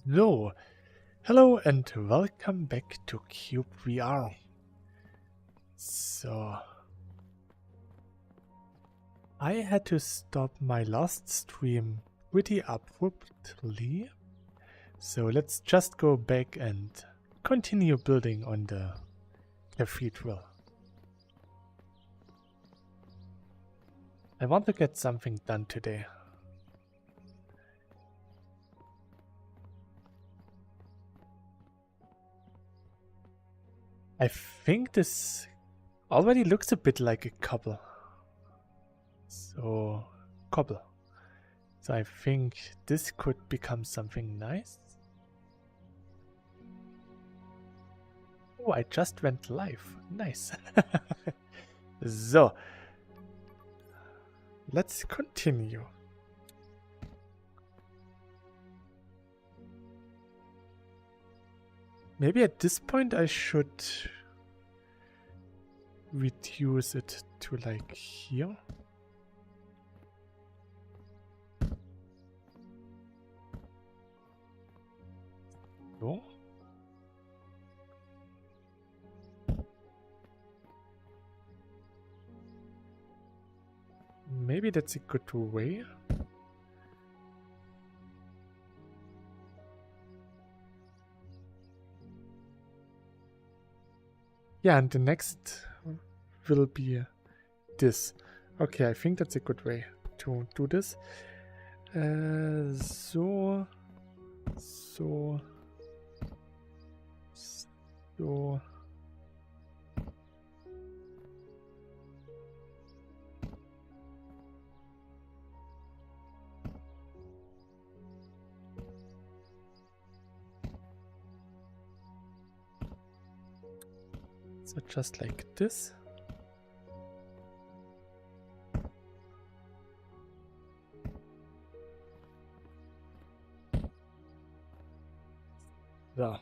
So, hello and welcome back to cyubeVR. So, I had to stop my last stream pretty abruptly. So let's just go back and continue building on the cathedral. I want to get something done today. I think this already looks a bit like a cobble. So, cobble. So I think this could become something nice. Oh, I just went live. Nice. So, let's continue. Maybe at this point I should reduce it to like here. So. Maybe that's a good way. Yeah, and the next will be this. Okay, I think that's a good way to do this. So. So just like this. So.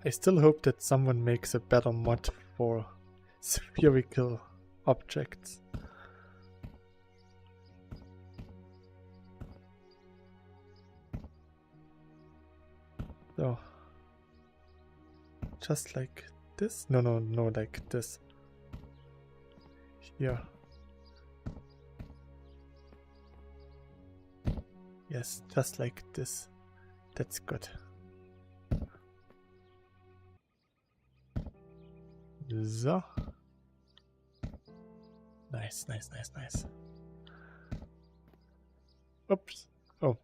I still hope that someone makes a better mod for spherical objects. So, just like this? No, like this. Here. Yes, just like this. That's good. So. Nice. Oops. Oh.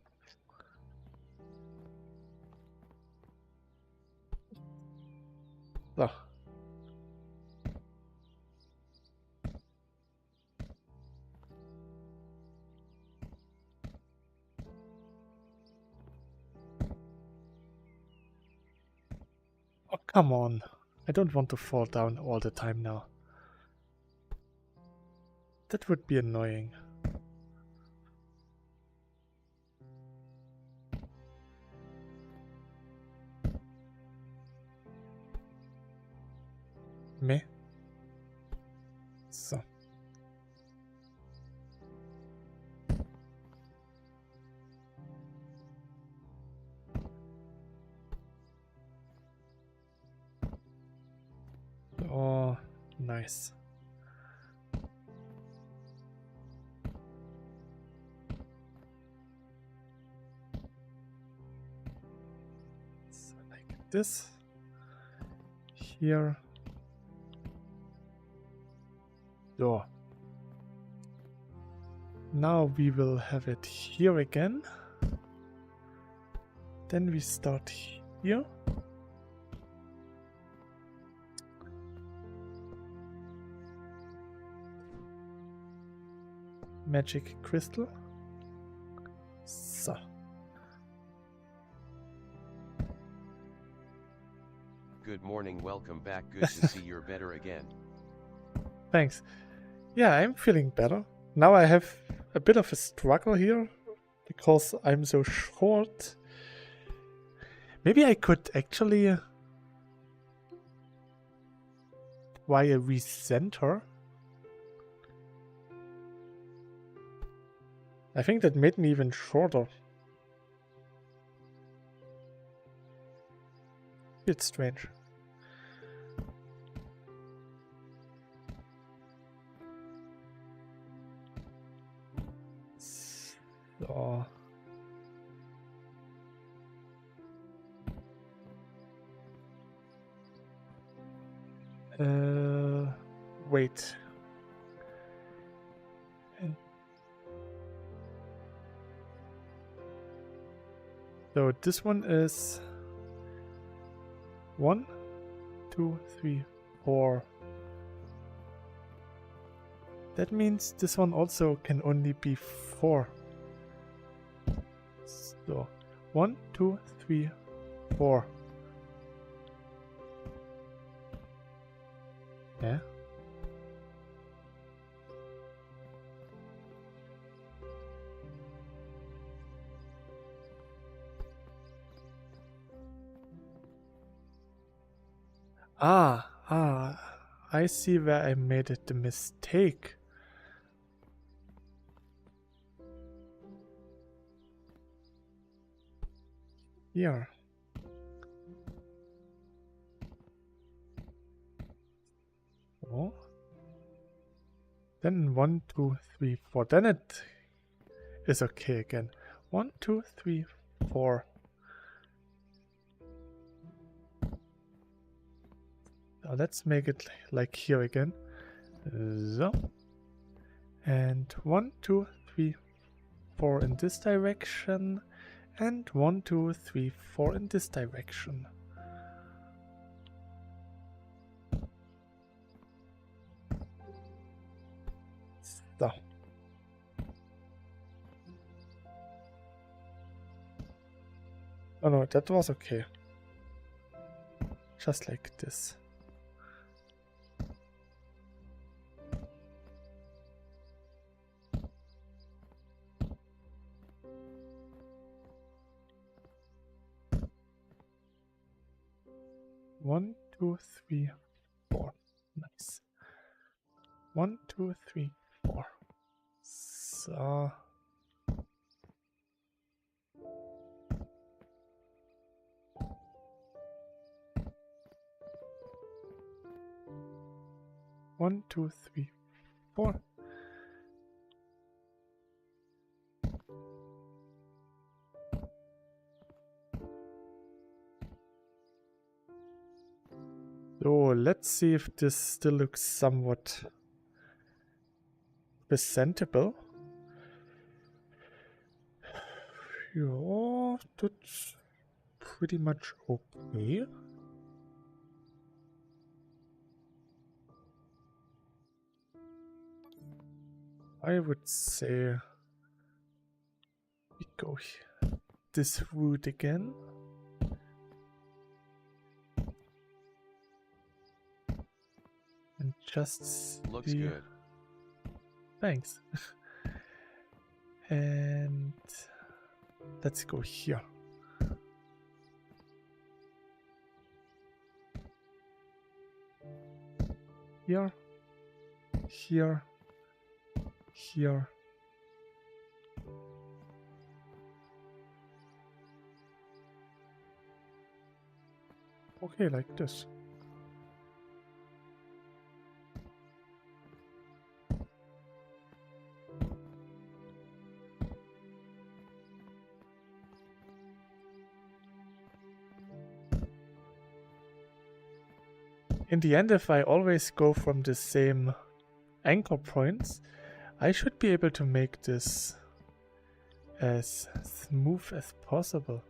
So. Oh, come on. I don't want to fall down all the time now. That would be annoying. Meh. So. Oh, nice. So like this. Here. So. Now we will have it here again. Then we start here. Magic crystal. So. Good morning, welcome back, good to see you're better again. Thanks. Yeah, I'm feeling better. Now I have a bit of a struggle here because I'm so short. Maybe I could actually try a recenter. I think that made me even shorter. It's strange. So. Wait. So this one is 1, 2, 3, 4. That means this one also can only be 4. So 1, 2, 3, 4. Yeah. I see where I made it the mistake. Here. Oh. Then 1, 2, 3, 4. Then it is okay again. 1, 2, 3, 4. Now let's make it like here again. So. And 1, 2, 3, 4 in this direction. And 1, 2, 3, 4 in this direction. So. Oh no, that was okay. Just like this. One, 2, 3, 4. Nice. 1, 2, 3, 4. So. One, 2, 3, 4. So let's see if this still looks somewhat presentable. Yeah, that's pretty much okay. I would say we go this route again. And just looks good. Thanks. And let's go here. Here. Here. Here. Okay, like this. In the end, if I always go from the same anchor points, I should be able to make this as smooth as possible.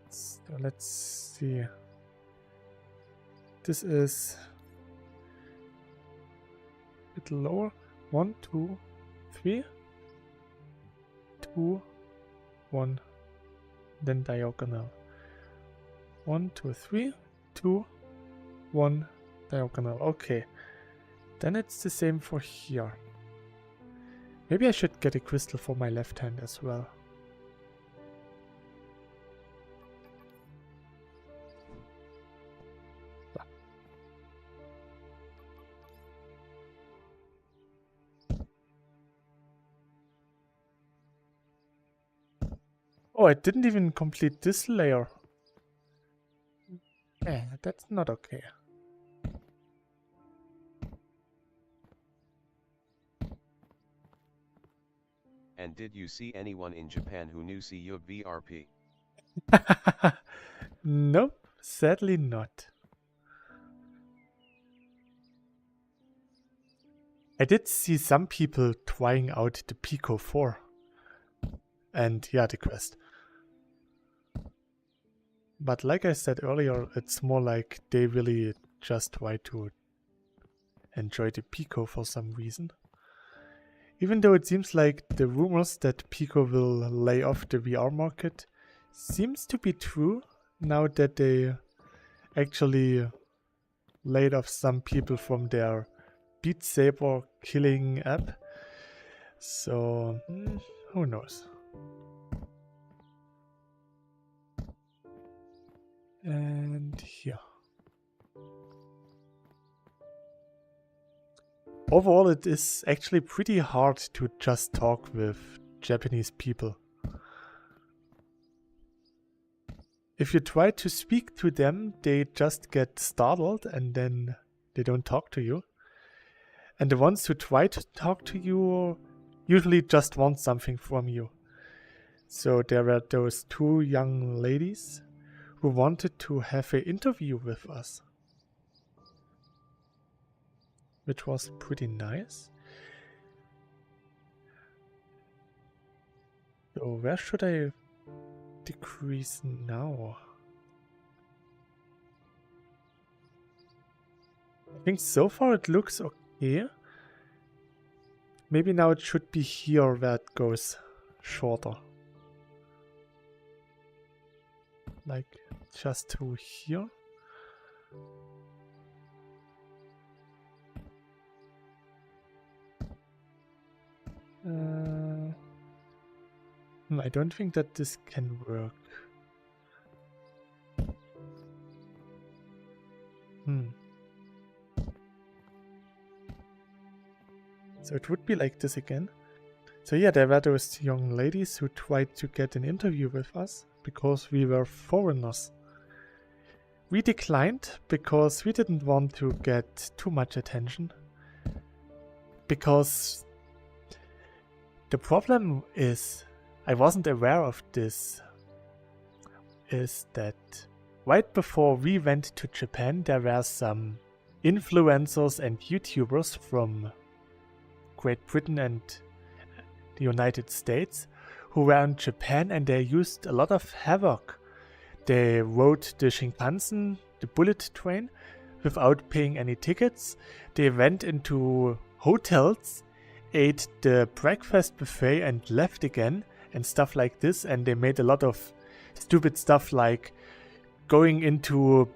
So let's see. This is a bit lower. 1, 2, 3. 2, 1, then diagonal. 1, 2, 3, 2, 1, diagonal. Okay, then it's the same for here. Maybe I should get a crystal for my left hand as well. Oh, I didn't even complete this layer. That's not okay. And did you see anyone in Japan who knew cyubeVRP? Nope, sadly not. I did see some people trying out the Pico 4. And yeah, the Quest. But like I said earlier, it's more like they really just try to enjoy the Pico for some reason. Even though it seems like the rumors that Pico will lay off the VR market seems to be true now that they actually laid off some people from their Beat Saber killing app. So, who knows? And here. Overall, it is actually pretty hard to just talk with Japanese people. If you try to speak to them, they just get startled and then they don't talk to you. And the ones who try to talk to you usually just want something from you. So there were those two young ladies who wanted to have an interview with us, which was pretty nice. So where should I decrease now? I think so far it looks okay. Maybe now it should be here where it goes shorter. Like just to here. I don't think that this can work. So it would be like this again. So yeah, there were those young ladies who tried to get an interview with us because we were foreigners. We declined because we didn't want to get too much attention. Because the problem is, I wasn't aware of this, is that right before we went to Japan, there were some influencers and YouTubers from Great Britain and the United States who were in Japan, and they used a lot of havoc. They rode the Shinkansen, the bullet train, without paying any tickets. They went into hotels, ate the breakfast buffet and left again and stuff like this, and they made a lot of stupid stuff like going into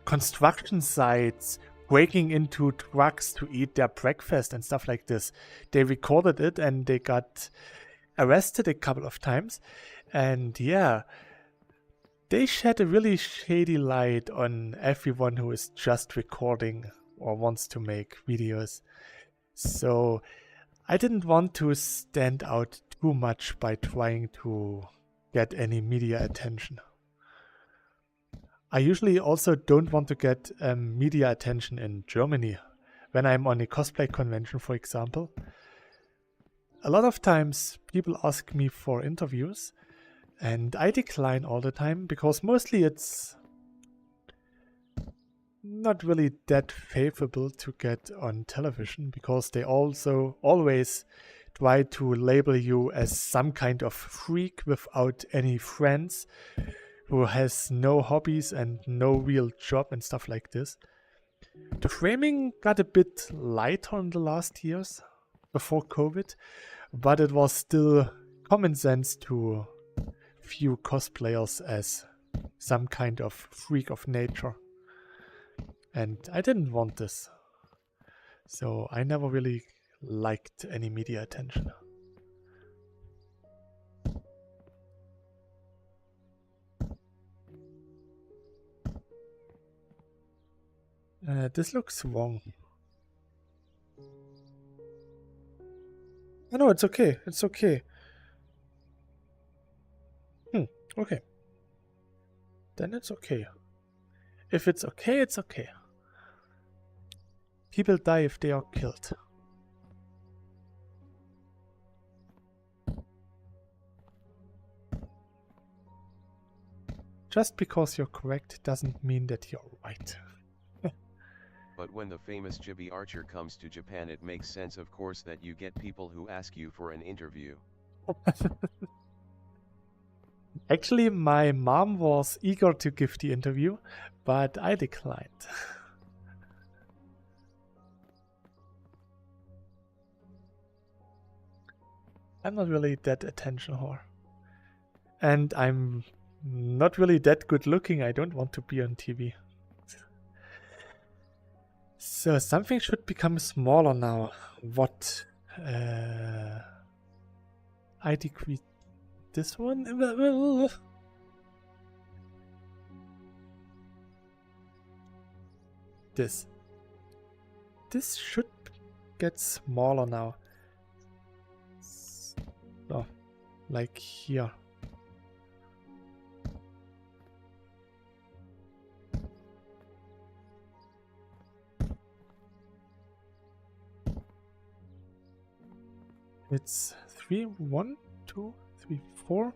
construction sites, breaking into trucks to eat their breakfast and stuff like this. They recorded it and they got arrested a couple of times. And yeah, they shed a really shady light on everyone who is just recording or wants to make videos. So I didn't want to stand out too much by trying to get any media attention. I usually also don't want to get media attention in Germany. When I'm on a cosplay convention, for example, a lot of times people ask me for interviews and I decline all the time because mostly it's not really that favorable to get on television, because they also always try to label you as some kind of freak without any friends, who has no hobbies and no real job and stuff like this. The framing got a bit lighter in the last years before COVID, but it was still common sense to view cosplayers as some kind of freak of nature. And I didn't want this. So I never really liked any media attention. This looks wrong. Oh, no, it's okay. It's okay. Okay. Then it's okay. If it's okay, it's okay. People die if they are killed. Just because you're correct doesn't mean that you're right. But when the famous Chibi Archer comes to Japan, it makes sense, of course, that you get people who ask you for an interview. Actually, my mom was eager to give the interview, but I declined. I'm not really that attention whore. And I'm not really that good looking. I don't want to be on TV. So something should become smaller now. What? I decrease this one? This. This should get smaller now. So, like here. It's 3, 1, 2, 3, 4.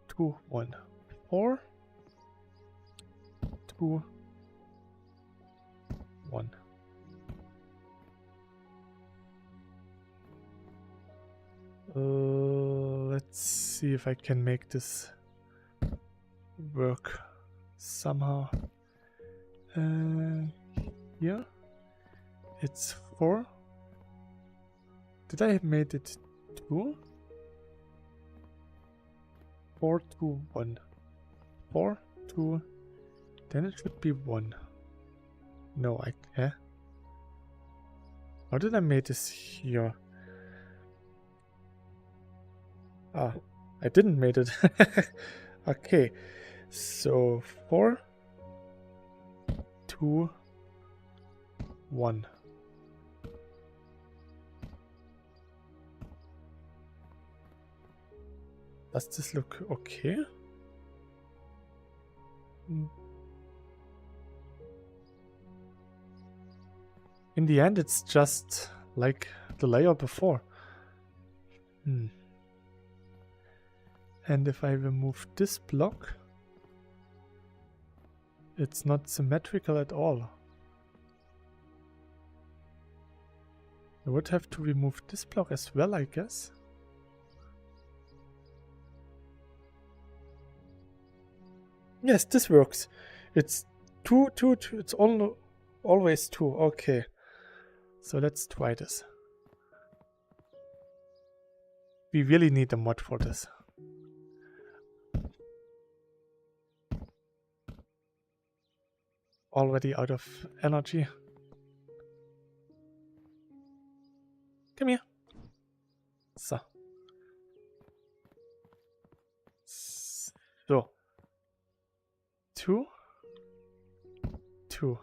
2, 1, 4. 2, 1. Let's see if I can make this work somehow. Here it's 4. Did I made it 2? 4, 2, 1. 4, 2. Then it should be 1. No, I can't. How did I make this here? Ah, I didn't make it. Okay, so 4, 2, 1. Does this look okay? In the end, it's just like the layer before. And if I remove this block, it's not symmetrical at all. I would have to remove this block as well, I guess. Yes, this works. It's 2, 2, 2. It's always 2. Okay. So let's try this. We really need a mod for this. Already out of energy. Come here. So. 2, 2.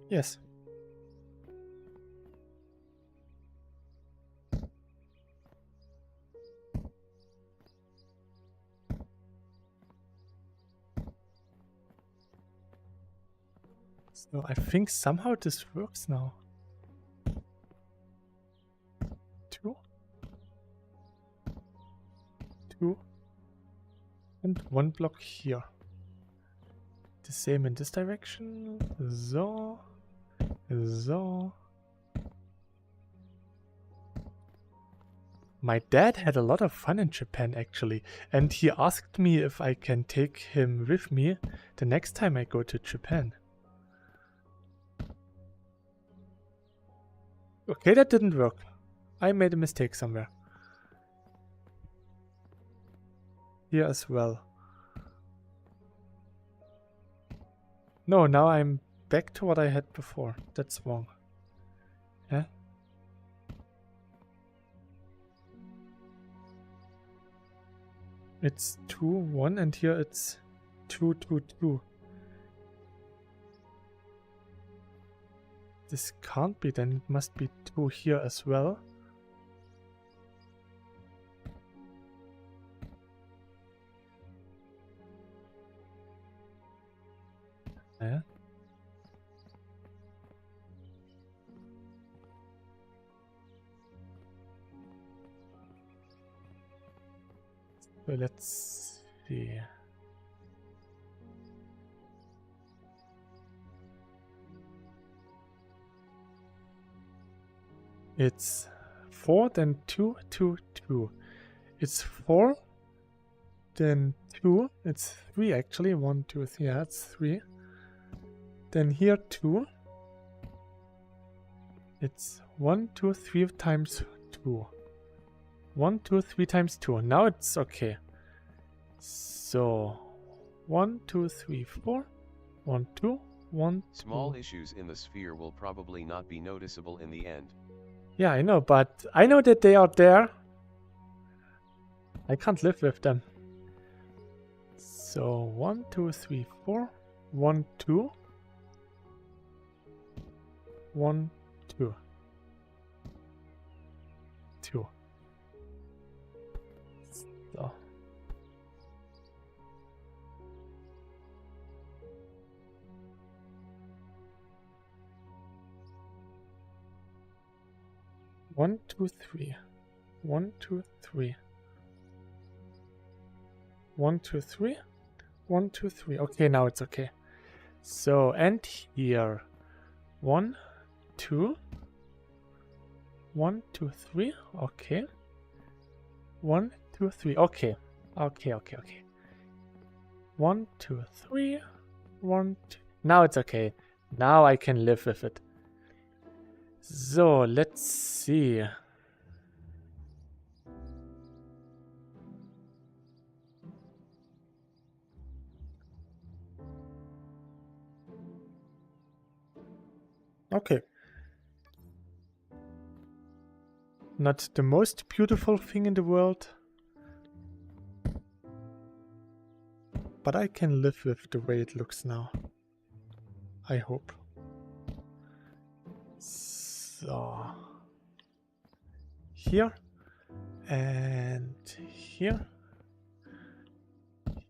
Yes. So I think somehow this works now. 2, 2, and 1 block here. The same in this direction. So. My dad had a lot of fun in Japan actually, and he asked me if I can take him with me the next time I go to Japan. Okay, that didn't work. I made a mistake somewhere. Here as well. No, now I'm back to what I had before. That's wrong. Yeah? It's 2, 1, and here it's 2, 2, 2. This can't be, then it must be 2 here as well. Yeah. So let's see. It's 4, then 2, 2, 2. It's 4, then 2. It's 3 actually. 1, 2, 3. Yeah, it's 3. Then here 2. It's 1, 2, 3 times 2. 1, 2, 3 times 2. Now it's okay. So 1, 2, 3, 4. 1, 2, 1, 2. Small issues in the sphere will probably not be noticeable in the end. Yeah, I know, but I know that they are there. I can't live with them. So 1, 2, 3, 4. 1, 2. 1, 2. 2. So. One, two, three. 1, 2, 3. 1, 2, 3. 1, 2, 3. Okay, now it's okay. So, and here. 1, 2. 1, 2, 3. Okay. 1, 2, 3. Okay. Okay. 1, 2, 3. 1, 2. Now it's okay. Now I can live with it. So, let's see. Okay. Not the most beautiful thing in the world. But I can live with the way it looks now. I hope. So. Here. And here.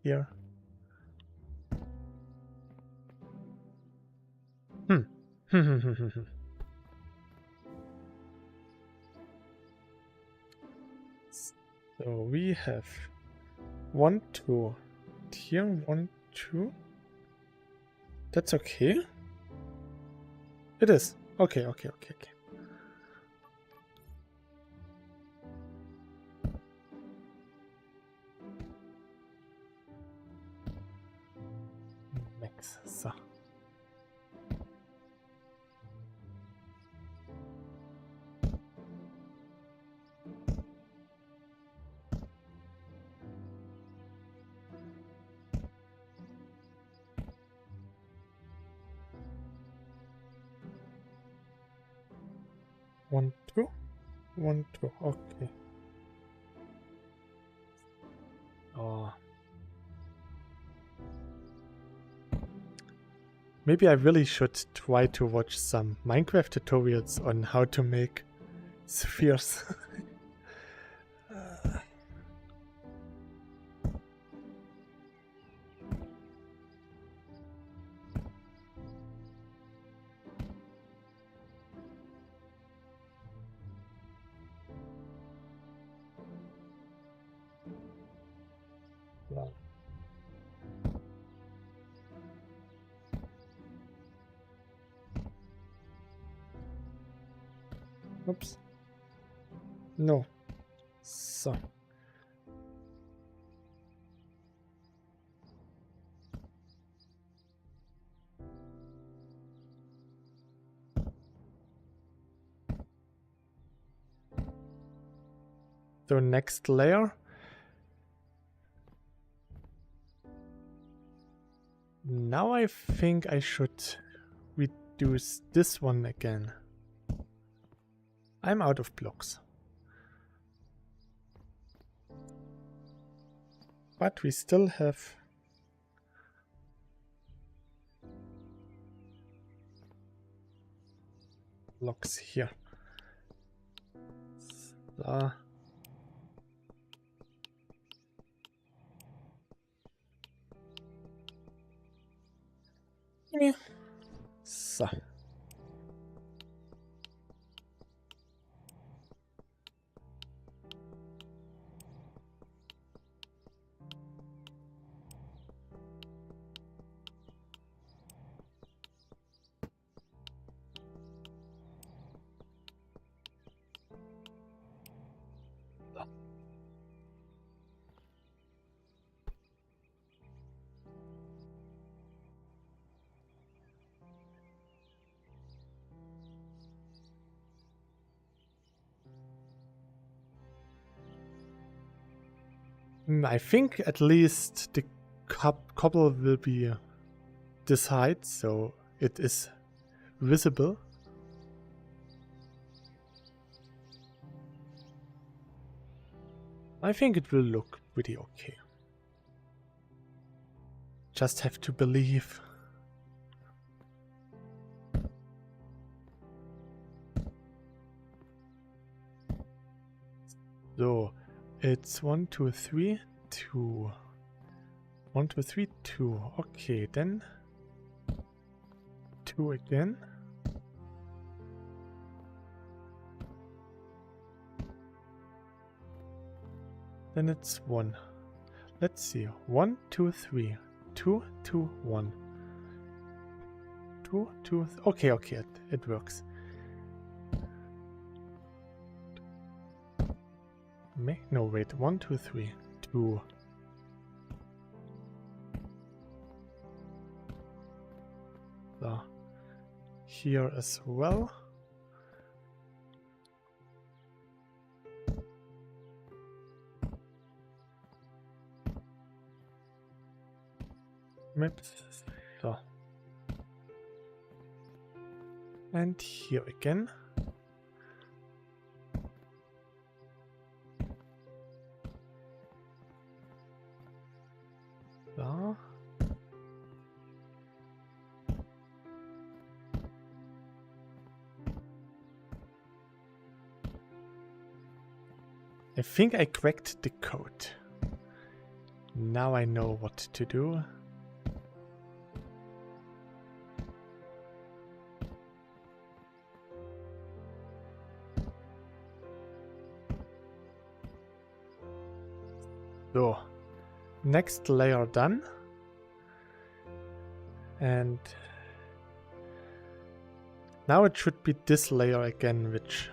Here. So we have 1, 2. Here 1, 2. That's okay. It is. Okay. Max. So. One, 2. 1, 2. Okay. Oh. Maybe I really should try to watch some Minecraft tutorials on how to make spheres. Wow. Oops. No. So. The next layer. Now I think I should reduce this one again. I'm out of blocks. But we still have blocks here. So. Yeah. So. I think at least the cobble will be this height, so it is visible. I think it will look pretty okay. Just have to believe. So it's 1, 2, 3, 2. 1, 2, 3, 2. Okay, then 2 again. Then it's 1. Let's see. 1, 2, 3. 2, 2, 1. 2, 2. Okay, okay, it works. No, wait. 1, 2, 3. 2. So, here as well. Maps. So. And here again. So. I think I cracked the code. Now I know what to do. So, next layer done. And now it should be this layer again, which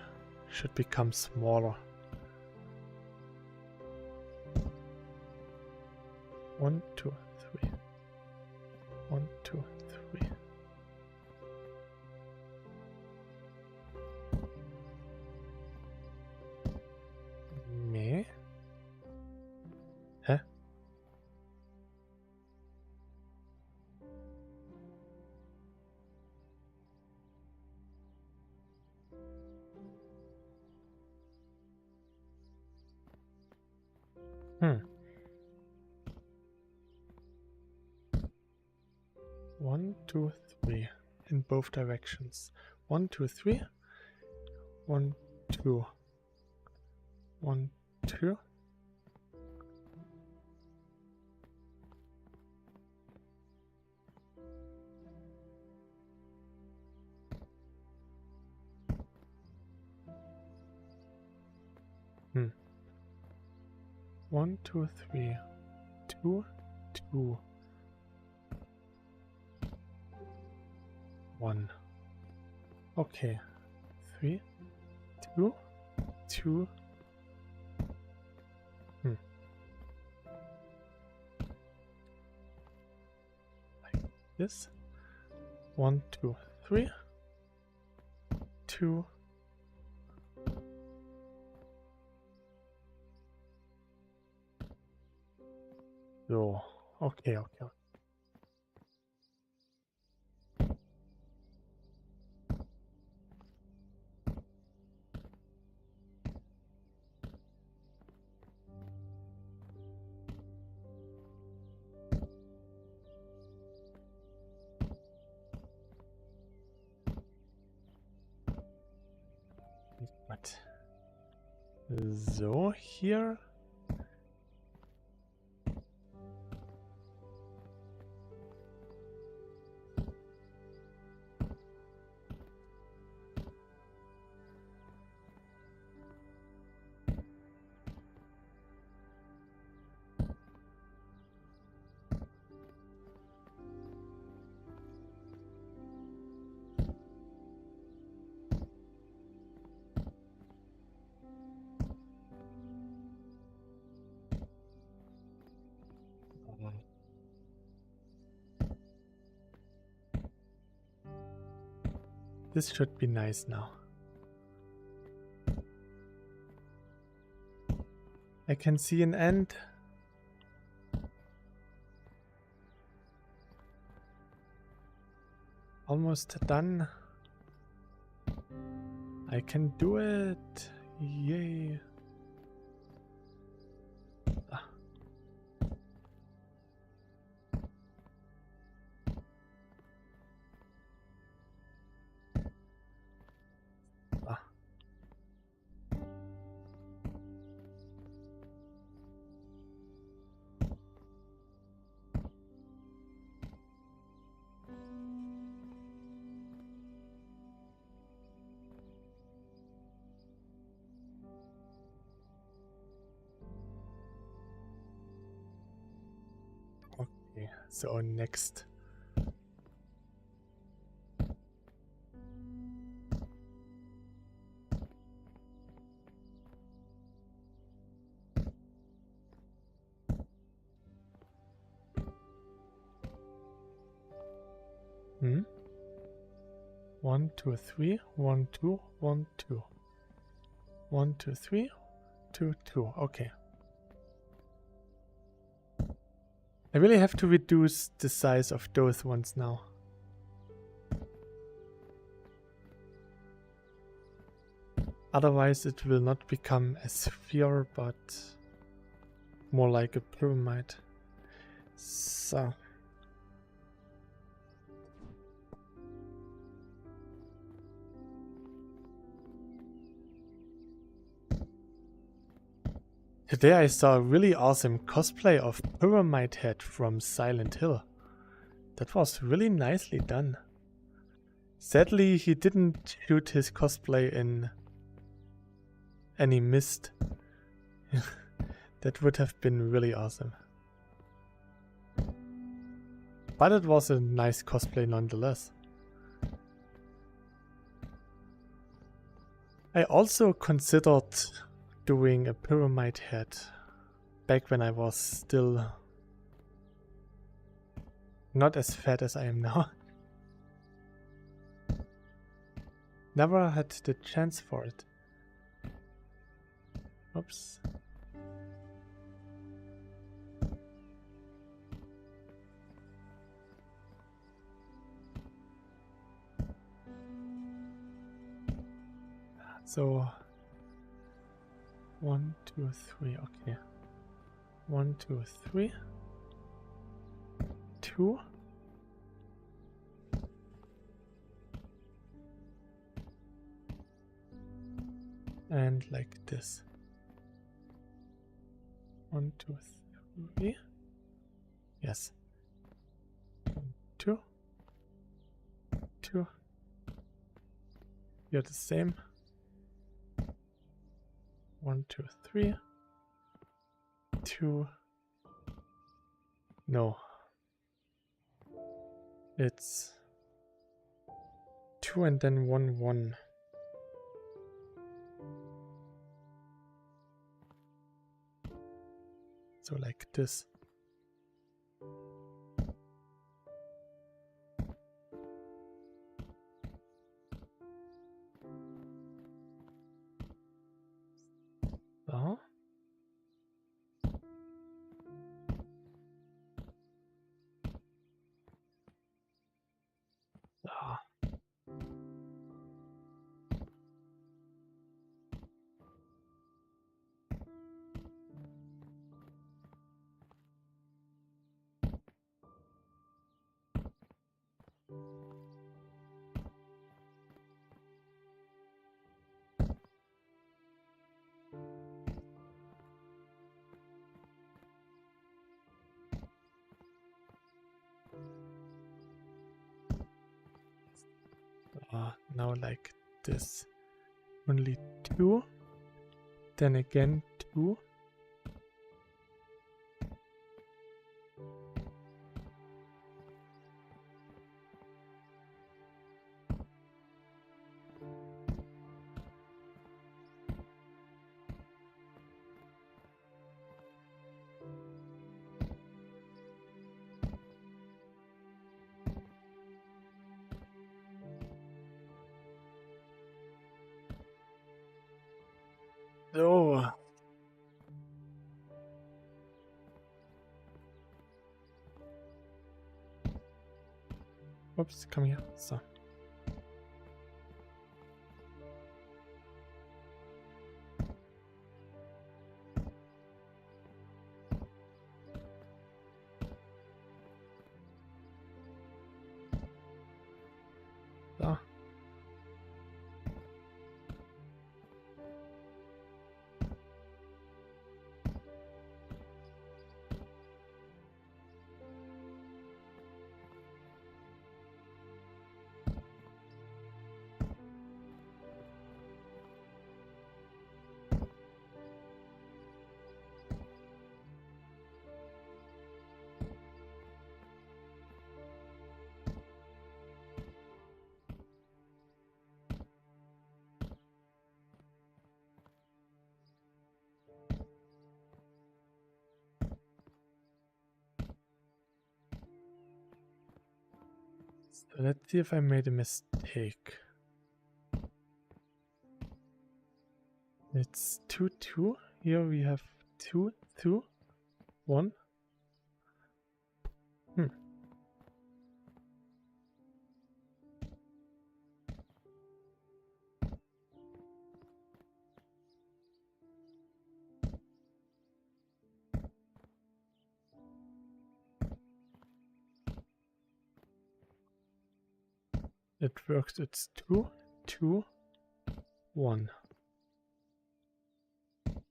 should become smaller. 1, 2, 3. 1, 2, 3. Me? Huh? Hmm. 1, 2, 3 in both directions. 1, 2, 3. 1, 2. 1, 2. Hmm. 1, 2, 3. 2, 2. 1. Okay. 3, 2, 2. Hmm. Like this. 1, 2, 3. 2. So. Okay, okay. So, here. This should be nice now. I can see an end. Almost done. I can do it. Yay. Ah. Ah. Okay, so next. Hmm? 1, 2, 3, 1, 2, 1, 2. 1, 2, 3, 2, 2. Okay. I really have to reduce the size of those ones now. Otherwise it will not become a sphere, but more like a pyramid. So. Today I saw a really awesome cosplay of Pyramid Head from Silent Hill. That was really nicely done. Sadly, he didn't shoot his cosplay in any mist. That would have been really awesome. But it was a nice cosplay nonetheless. I also considered doing a Pyramid Head back when I was still not as fat as I am now. Never had the chance for it. Oops. So 1, 2, 3, okay. 1, 2, 3. 2. And like this. 1, 2, 3. Yes. 1, 2. 2. You're the same. 1, 2, 3. 2. No. It's 2 and then 1, 1. So like this. So. Ah. now like this. Only 2. Then again 2. So. Oops, come here. So. So. So let's see if I made a mistake. It's 2, 2. Here we have 2, 2, 1. It works. It's 2, 2, 1.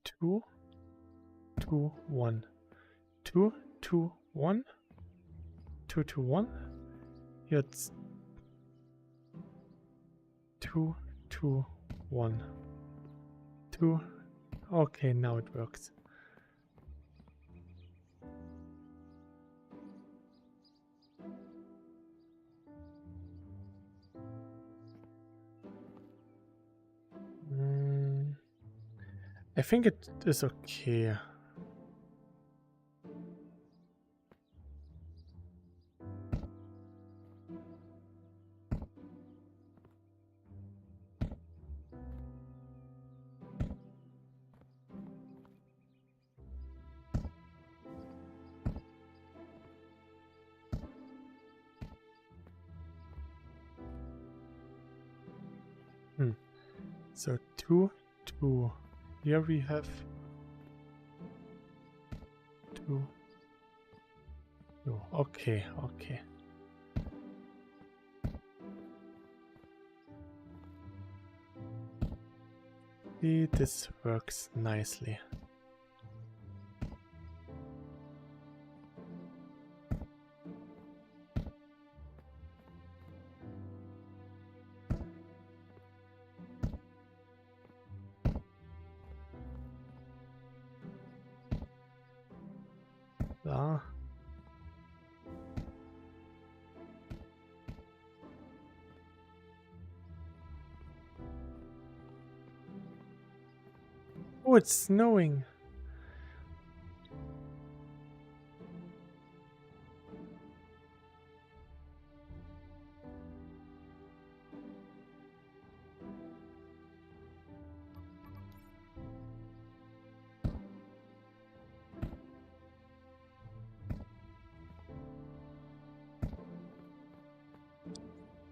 2, 2, 1. 2, 2, 1. 2, 2, 1. Here it's 2, 2, 1. 2. Okay, now it works. I think it is okay. So 2, 2. Here we have 2, 2. Okay, okay. See, this works nicely. Da. Oh, it's snowing.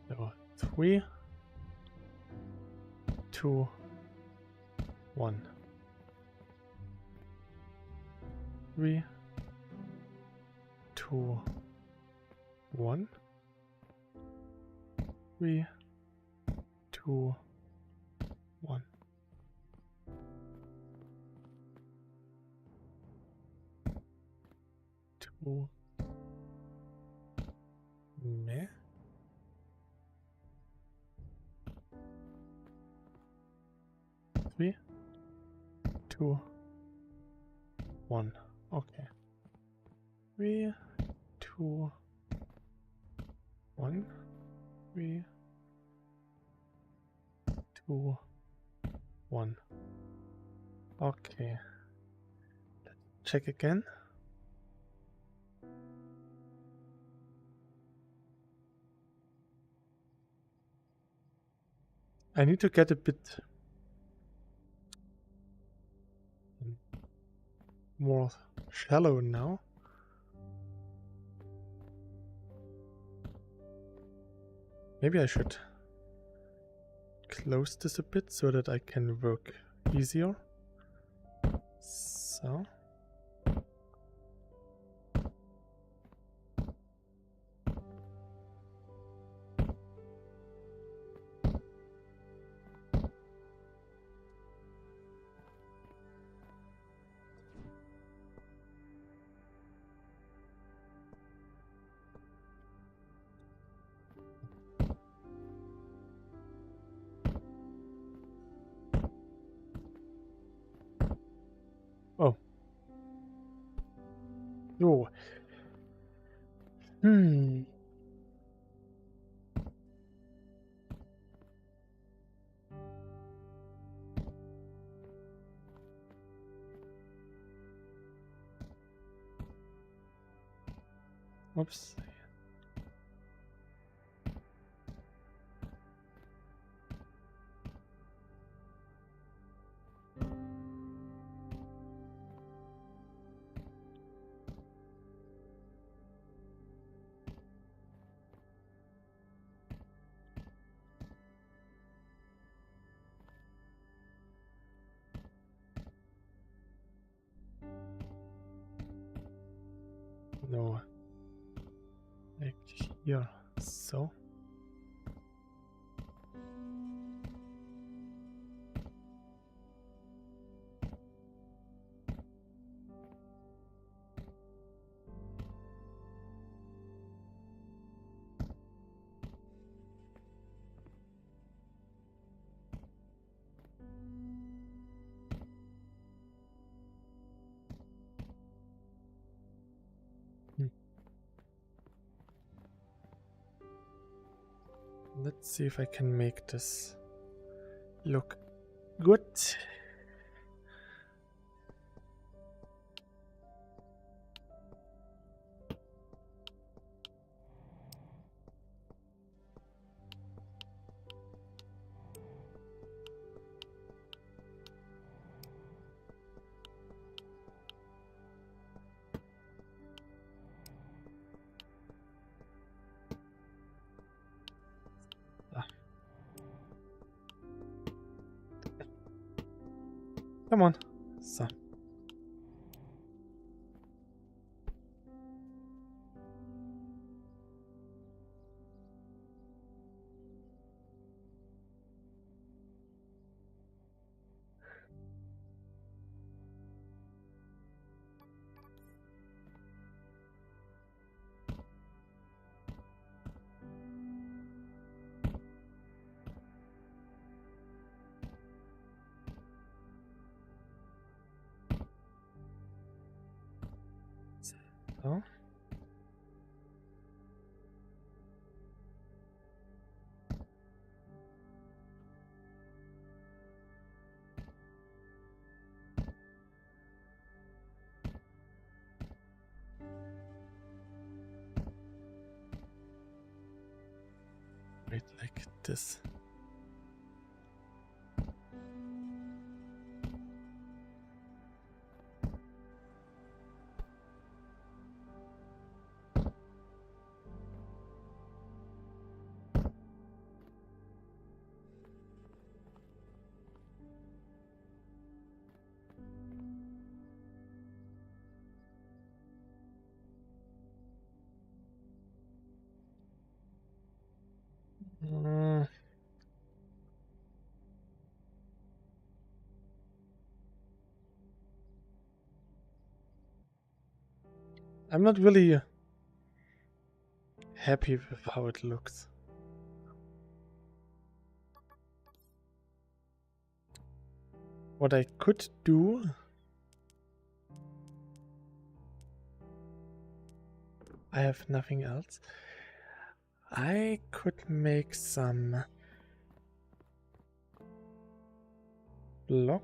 So 3, 2, 1. 3, 2, 1. 3, 2, 1. Two. Meh. 3, 2, 1. Okay. 3, 2, 1. 3, 2, 1. Okay. Let's check again. I need to get a bit more shallow now. Maybe I should close this a bit so that I can work easier. So. Oh. Oh. Oops. No. Like here. So. Let's see if I can make this look good. Come on. So. So. Wait, like this. I'm not really happy with how it looks. What I could do... I have nothing else. I could make some block.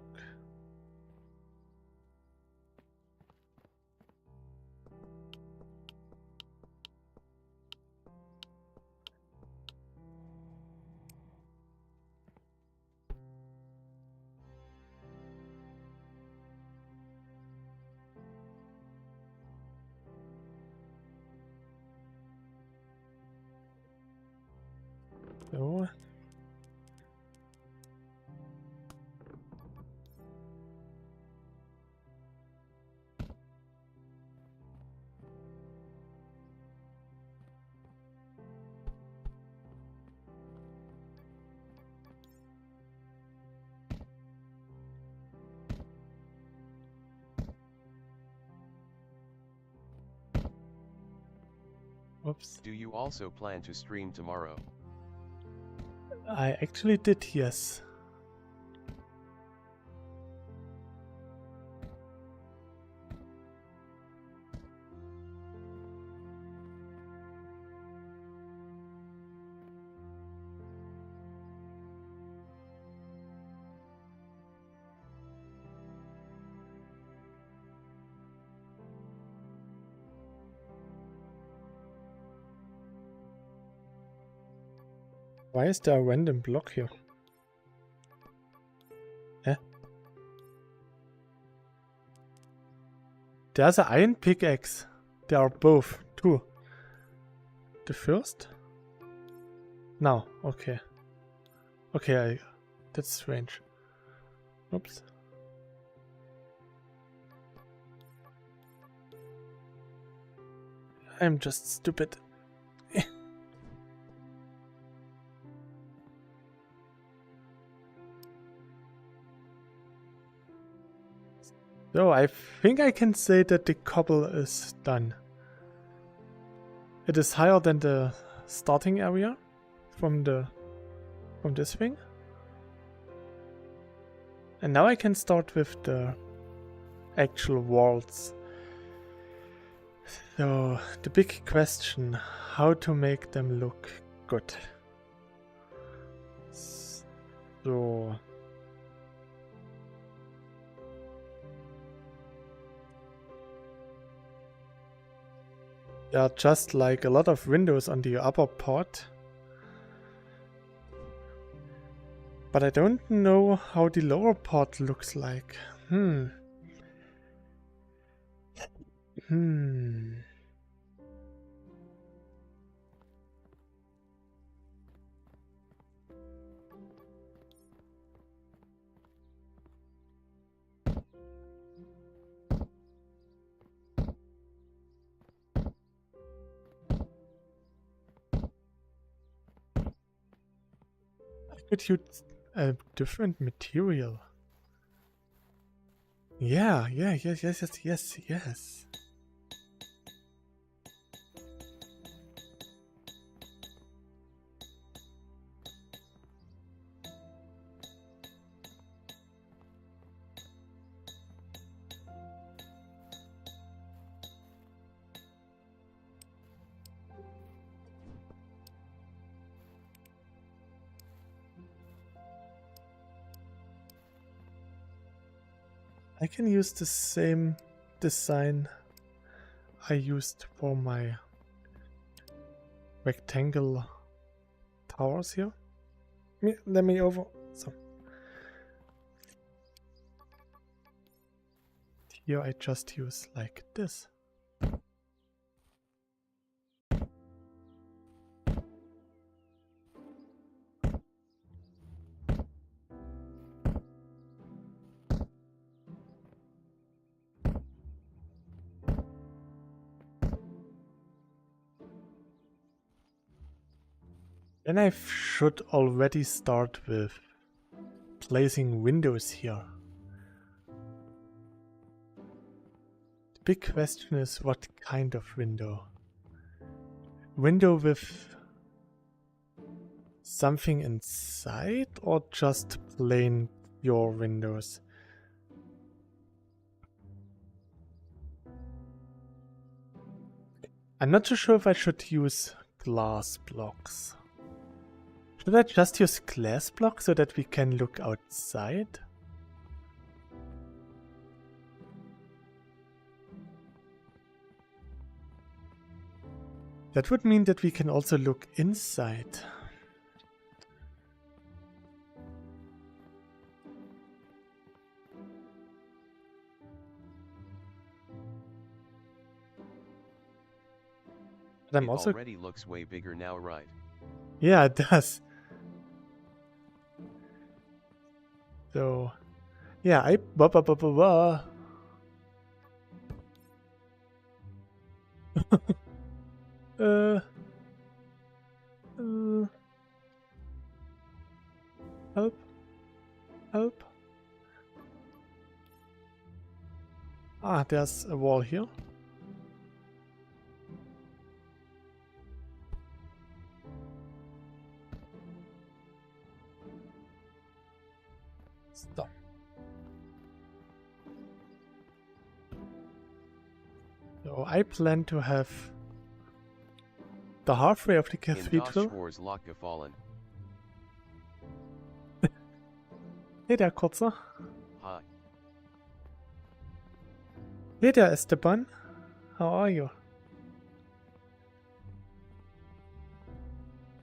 So. Oops. Do you also plan to stream tomorrow? I actually did, yes. Why is there a random block here? Eh? There's an iron pickaxe. There are both, two. The first? No, okay. Okay, that's strange. Oops. I'm just stupid. So I think I can say that the cobble is done. It is higher than the starting area from this thing. And now I can start with the actual walls. So the big question, how to make them look good. So there are just like a lot of windows on the upper part. But I don't know how the lower part looks like. I could use a different material. Yeah, yes. I can use the same design I used for my rectangle towers here. Let me over. So here I just use like this. Then I should already start with placing windows here. The big question is what kind of window? Window with something inside or just plain pure windows? I'm not too sure if I should use glass blocks. Should I just use glass blocks so that we can look outside? That would mean that we can also look inside. But I'm It also already looks way bigger now, right? Yeah, it does. So, yeah, uh, help, help. Ah, there's a wall here. Stop. So I plan to have the halfway of the In das cathedral. Schwarz Loch gefallen. Hey there, Kurzer. Hi. Hey there, Esteban. How are you?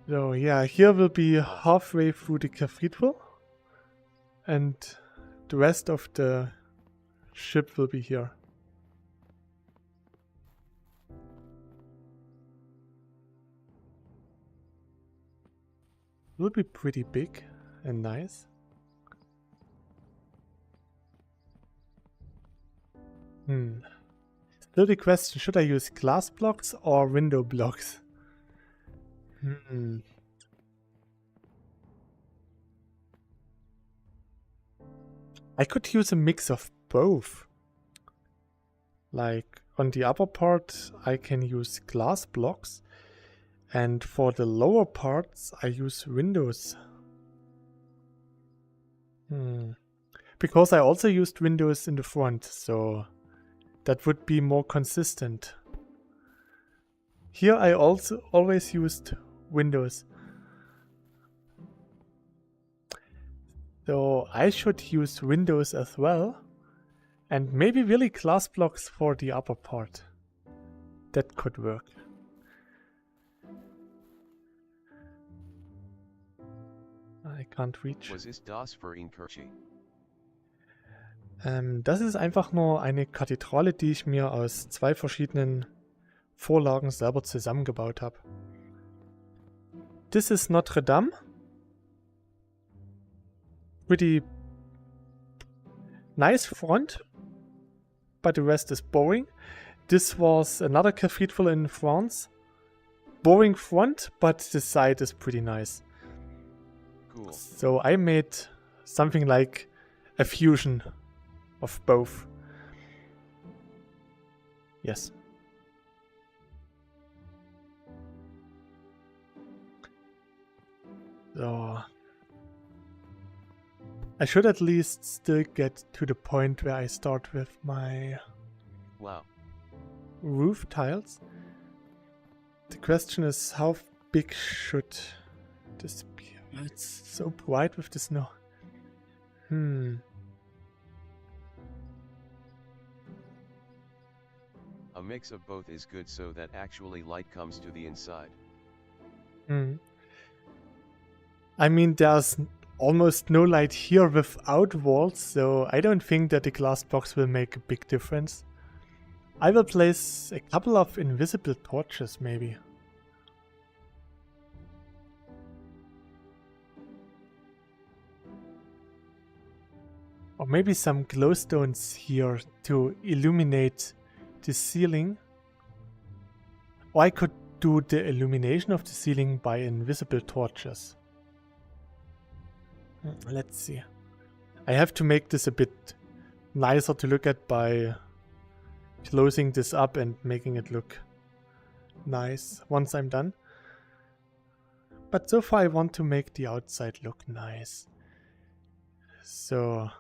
So yeah, here will be halfway through the cathedral. And the rest of the ship will be here. Will be pretty big and nice. Still the question, should I use glass blocks or window blocks? I could use a mix of both. Like on the upper part I can use glass blocks, and for the lower parts I use windows. Because I also used windows in the front, so that would be more consistent. Here I also always used windows. So I should use windows as well. And maybe really glass blocks for the upper part. That could work. I can't reach. Was ist das für ein Kirche? Das ist einfach nur eine Kathedrale, die ich mir aus 2 verschiedenen Vorlagen selber zusammengebaut habe. This is Notre Dame. Pretty nice front, but the rest is boring. This was another cathedral in France. Boring front, but the side is pretty nice. Cool. So I made something like a fusion of both. Yes. So I should at least still get to the point where I start with my roof tiles. The question is, how big should this be? It's so bright with the snow. A mix of both is good so that actually light comes to the inside. I mean, there's almost no light here without walls, so I don't think that the glass box will make a big difference. I will place a couple of invisible torches, maybe. Or maybe some glowstones here to illuminate the ceiling. Or I could do the illumination of the ceiling by invisible torches. Let's see. I have to make this a bit nicer to look at by closing this up and making it look nice once I'm done. But so far I want to make the outside look nice. So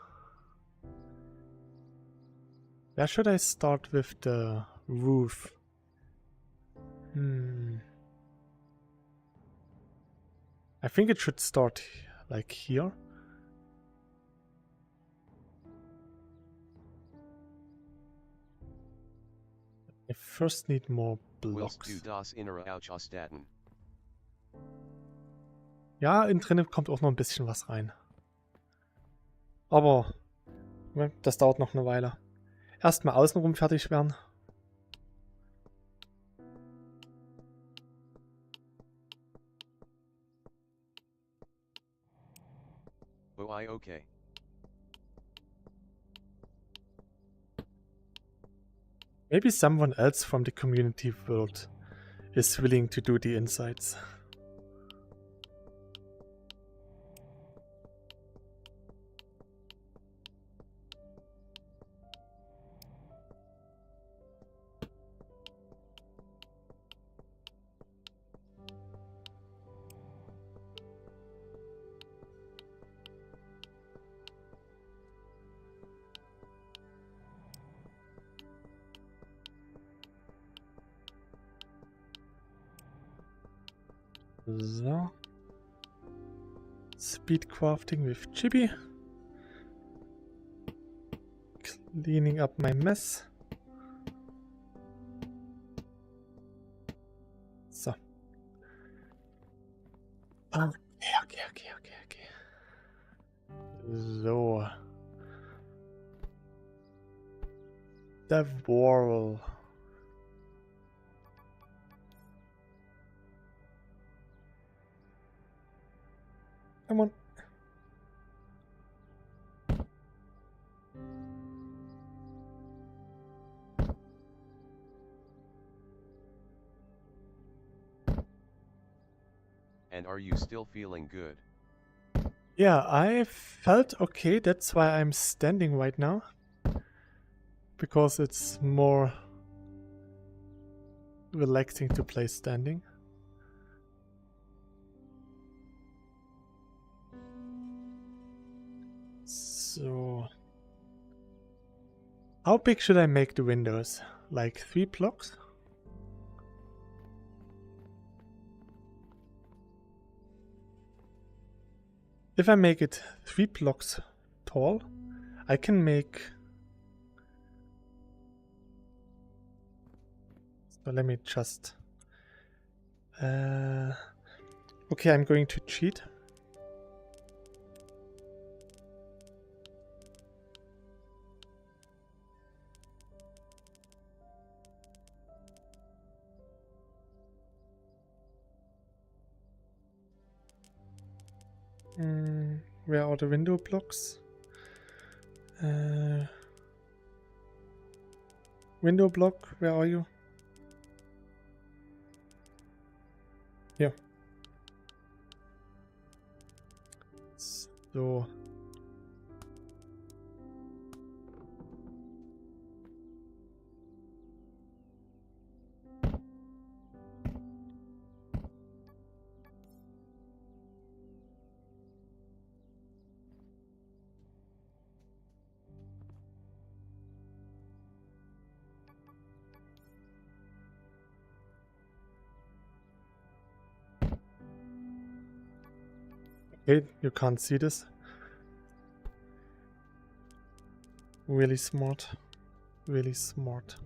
where should I start with the roof? I think it should start like here. I first need more Willst blocks. du das innere ausstatten? Ja, innen drin kommt auch noch ein bisschen was rein. Aber ne, das dauert noch eine Weile. Erstmal außenrum fertig werden. Oh, okay. Maybe someone else from the community world is willing to do the insides. So. Speed crafting with Chibi. Cleaning up my mess. So. Okay. So. The wall. Come on. And are you still feeling good? Yeah, I felt okay. That's why I'm standing right now. Because it's more relaxing to play standing. So, how big should I make the windows? Like 3 blocks? If I make it 3 blocks tall, I can make... So let me just... okay, I'm going to cheat. Where are the window blocks? Window block, where are you? Here. So. Okay, you can't see this. Really smart. Really smart.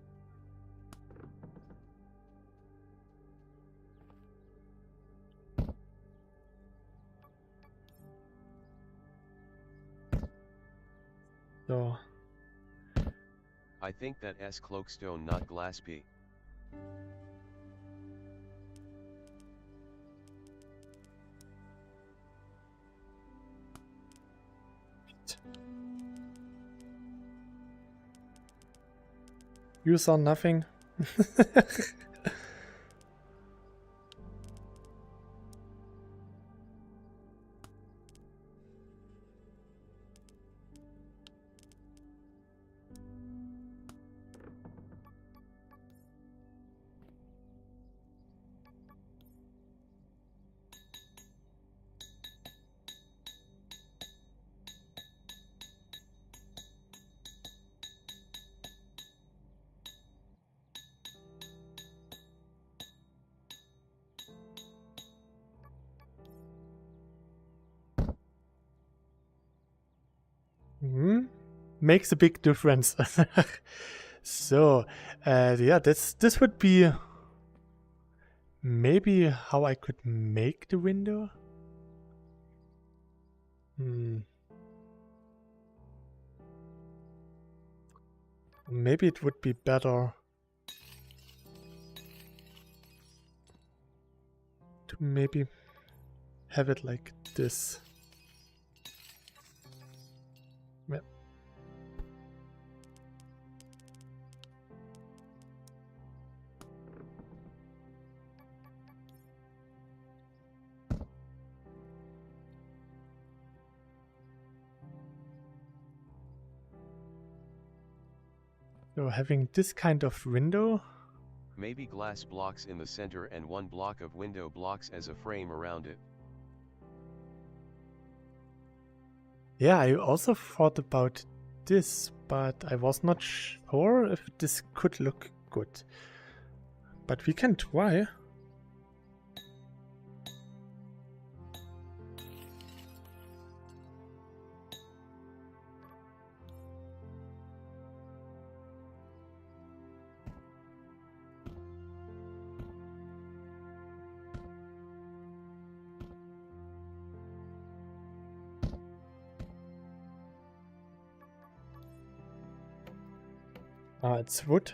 So. I think that S cloakstone not glass P. You saw nothing. makes a big difference. So, yeah, this would be maybe how I could make the window. Maybe it would be better to maybe have it like this. Yeah. So having this kind of window. Maybe glass blocks in the center and one block of window blocks as a frame around it. Yeah, I also thought about this, but I was not sure if this could look good. But we can try. Ah, it's wood.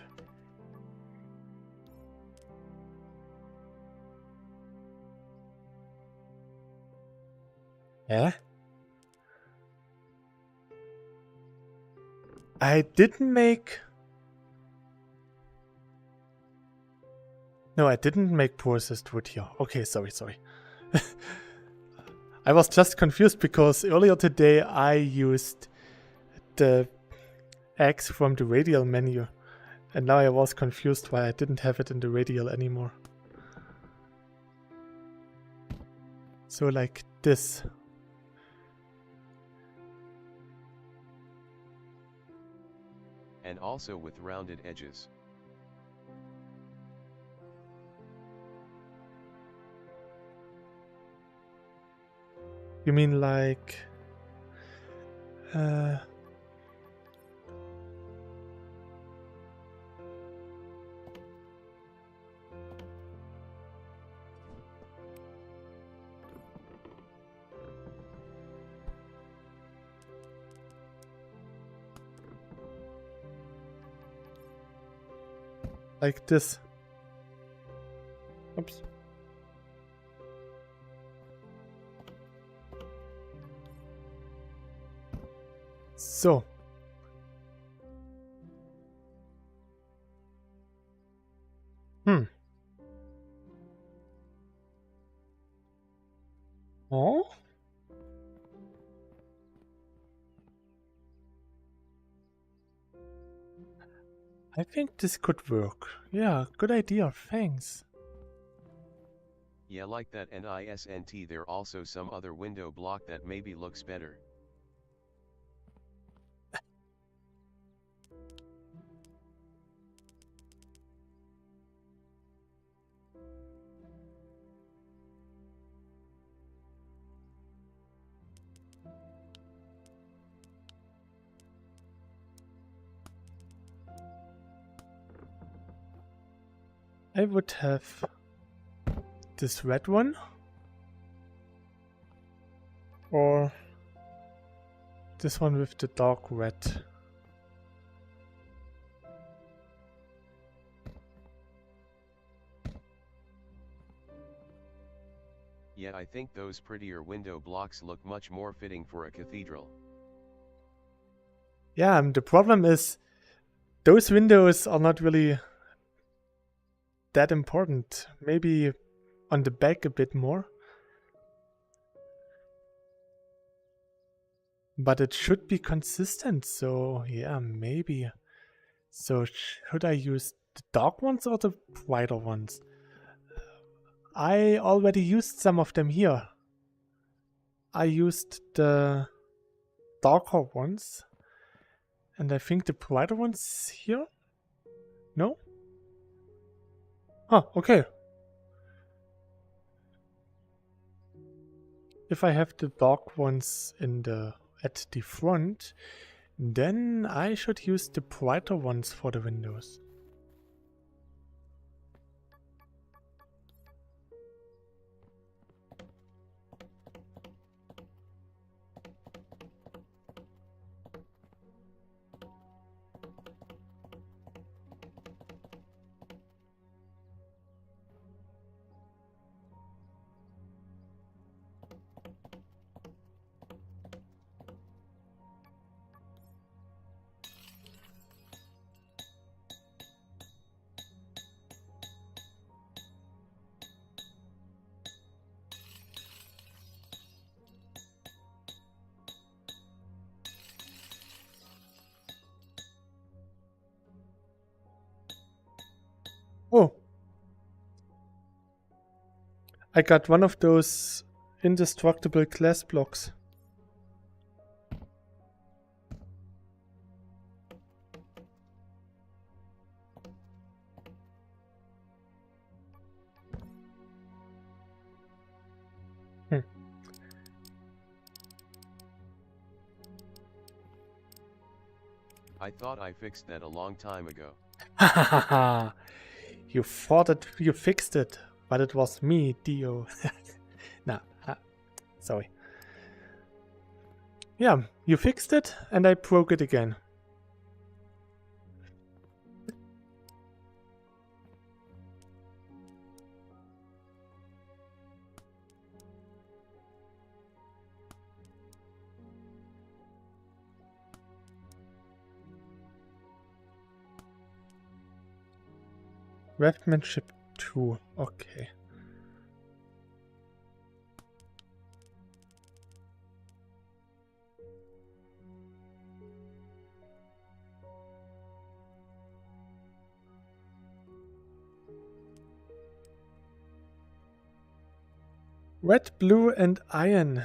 Yeah. I didn't make... No, I didn't make processed wood here. Okay, sorry. I was just confused because earlier today I used the X from the radial menu. And now I was confused why I didn't have it in the radial anymore. So like this. And also with rounded edges. You mean like... like this. Oops. So. Oh? I think this could work. Yeah, good idea, thanks. Yeah, like that, and isn't there also some other window block that maybe looks better? I would have this red one. Or this one with the dark red. Yeah, I think those prettier window blocks look much more fitting for a cathedral. Yeah, the problem is those windows are not really that important. Maybe on the back a bit more. But it should be consistent, so yeah, maybe. So should I use the dark ones or the brighter ones? I already used some of them here. I used the darker ones. And I think the brighter ones here? No? Oh, okay. If I have the dark ones in the at the front, Then I should use the brighter ones for the windows. Oh, I got one of those indestructible glass blocks. I thought I fixed that a long time ago. Ha ha ha ha! You thought that you fixed it, but it was me, Dio. Nah, sorry. Yeah, you fixed it and I broke it again. Craftsmanship 2, okay. Red, blue and iron.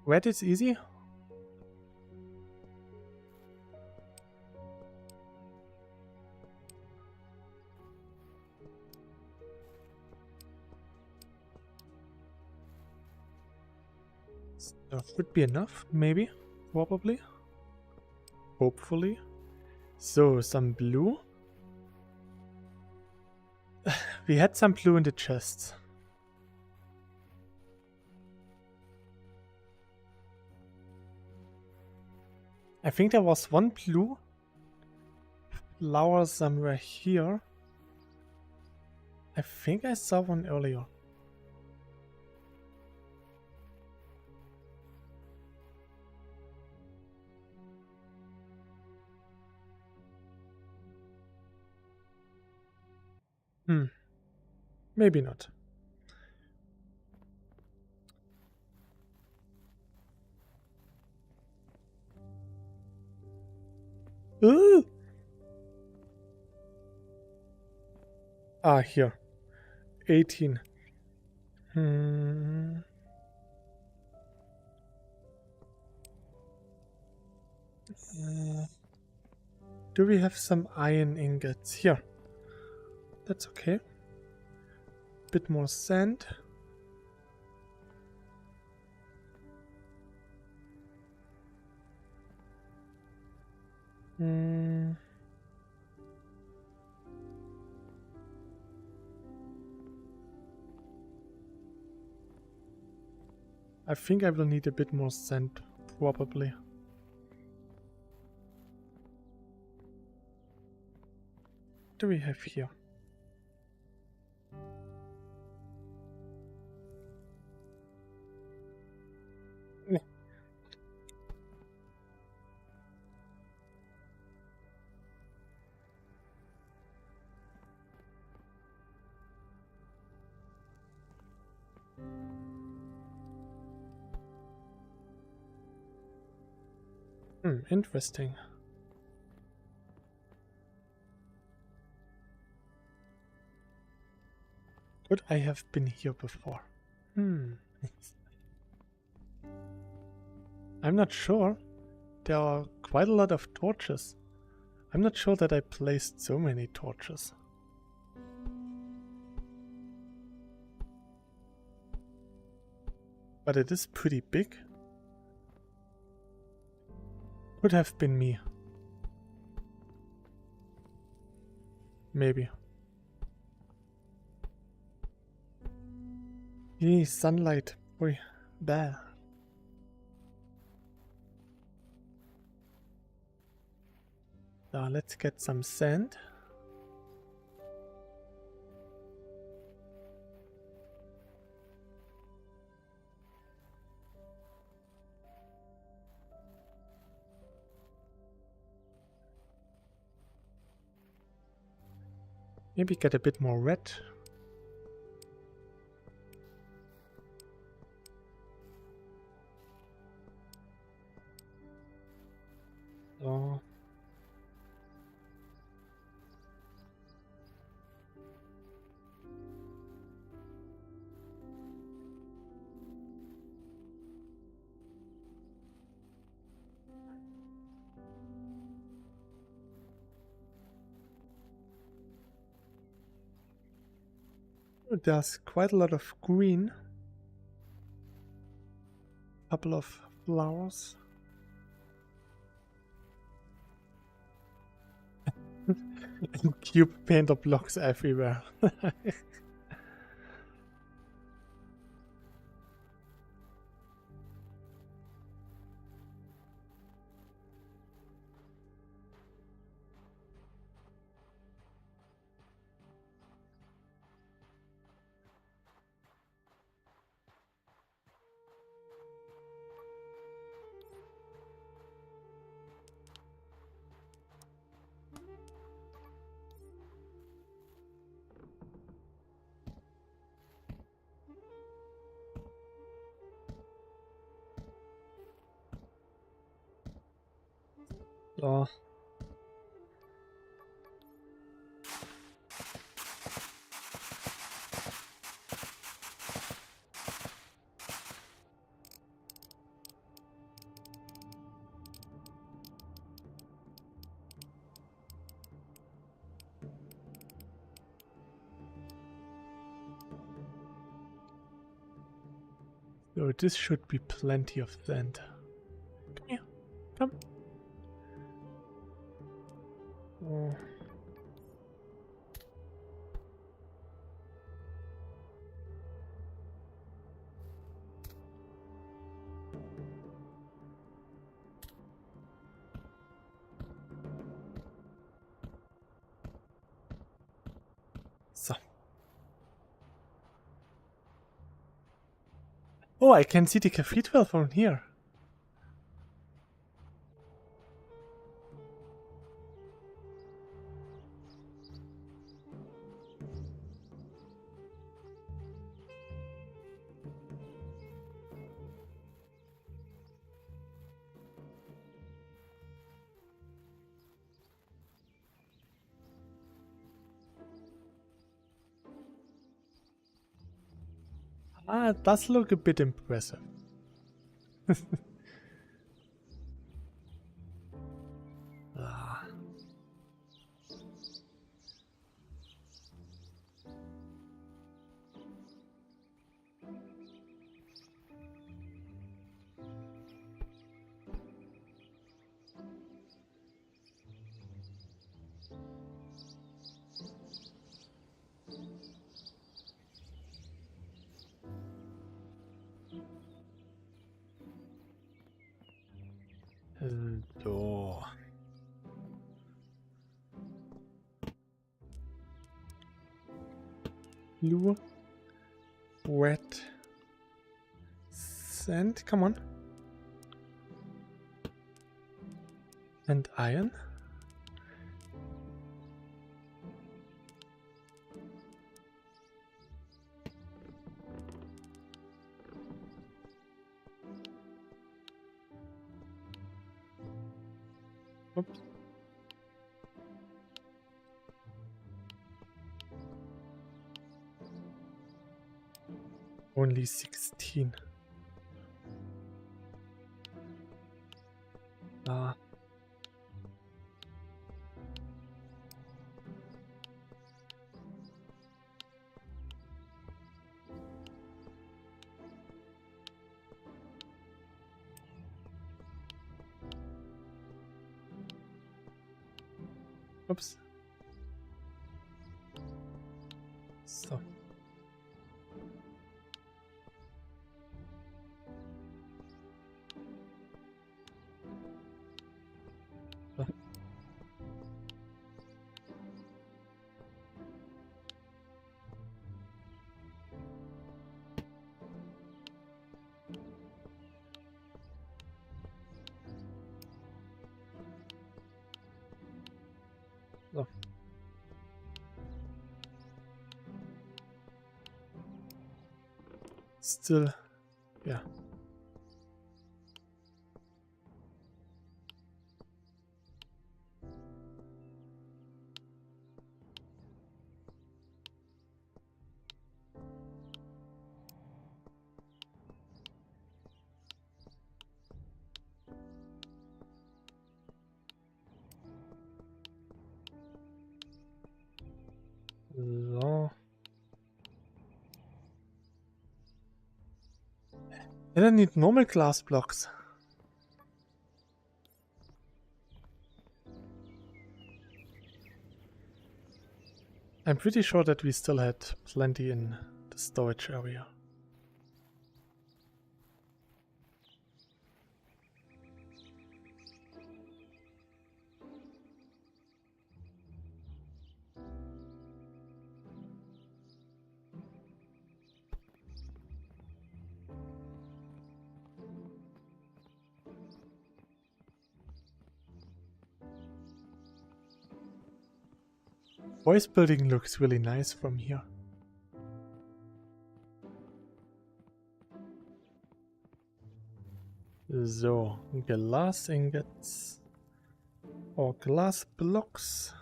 Red is easy. That would be enough, maybe, probably, hopefully. So, some blue. We had some blue in the chests. I think there was one blue flower somewhere here. I think I saw one earlier. Maybe not. Ooh! Ah, here. 18. Do we have some iron ingots? Here. That's okay. Bit more sand. I think I will need a bit more sand, probably. What do we have here? Interesting. Could I have been here before? I'm not sure. There are quite a lot of torches. I'm not sure that I placed so many torches. But it is pretty big. Could have been me. Maybe. Yay, sunlight. Oi, there. Now let's get some sand. Maybe get a bit more red. Oh. There's quite a lot of green. Couple of flowers. And cube painter blocks everywhere. Oh. So this should be plenty of sand. Come here. Come. Oh. So. Oh, I can see the cathedral from here. Ah, it does look a bit impressive. Ah. So. Blue. Red. Sand. Come on. And iron. Oops. Only 16. Ah. Oops. So. So. Still, yeah. So. And I need normal glass blocks. I'm pretty sure that we still had plenty in the storage area. Voice building looks really nice from here. So, glass ingots or glass blocks.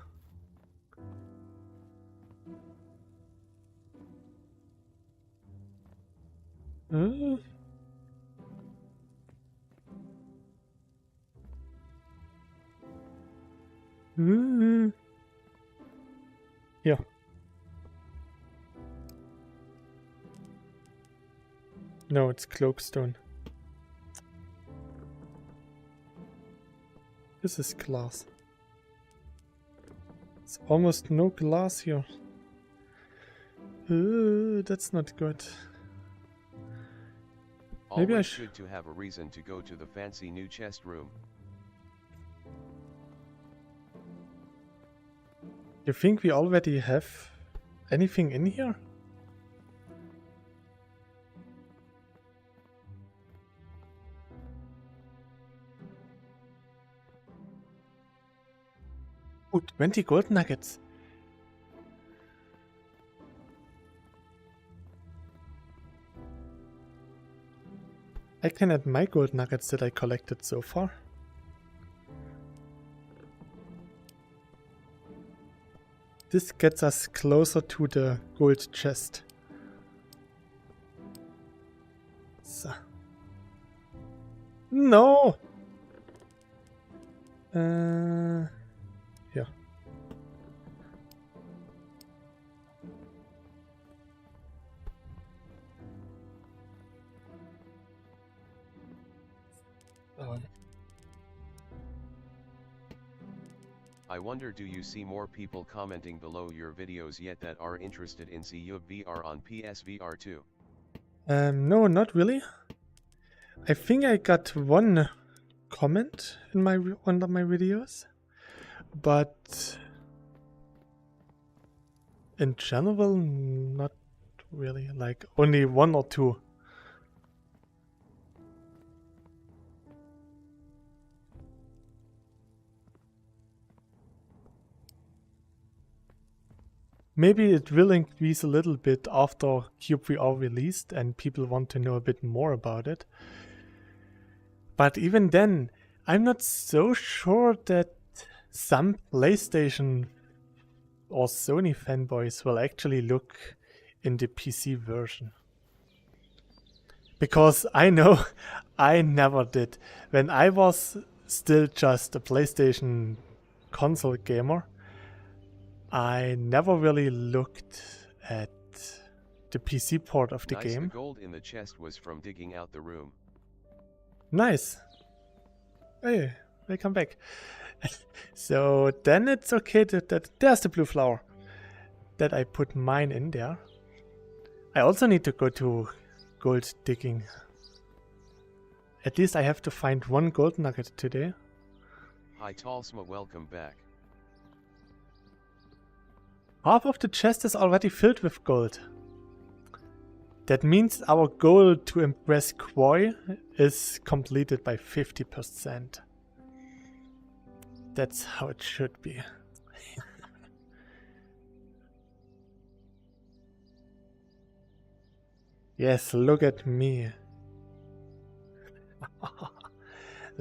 Yeah. No, it's cloakstone. This is glass. It's almost no glass here. That's not good. Maybe Always good to have a reason to go to the fancy new chest room. You think we already have anything in here? Oh, 20 gold nuggets. I can add my gold nuggets that I collected so far. This gets us closer to the gold chest. So. No! Yeah. I wonder, do you see more people commenting below your videos yet that are interested in cyubeVR on PSVR 2? No, not really. I think I got one comment in my under my videos, but in general, not really. Like only one or two. Maybe it will increase a little bit after cyubeVR released and people want to know a bit more about it. But even then, I'm not so sure that some PlayStation or Sony fanboys will actually look in the PC version. Because I know I never did. When I was still just a PlayStation console gamer, I never really looked at the PC port of the game. The gold in the chest was from digging out the room. Nice. Hey, welcome back. So then it's okay that there's the blue flower. That I put mine in there. I also need to go to gold digging. At least I have to find one gold nugget today. Hi Talsma, welcome back. Half of the chest is already filled with gold. That means our goal to impress Koi is completed by 50%. That's how it should be. Yes, look at me.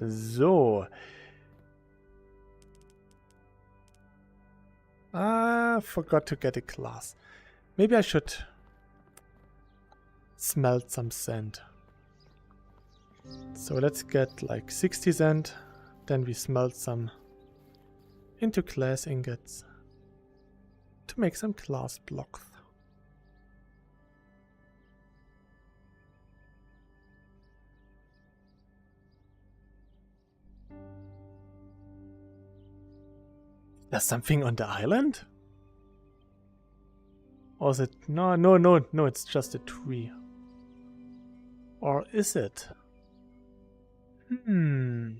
So. Ah, forgot to get a glass. Maybe I should smelt some sand. So let's get like 60 sand. Then we smelt some into glass ingots to make some glass blocks. There's something on the island? Or is it... No, it's just a tree. Or is it? The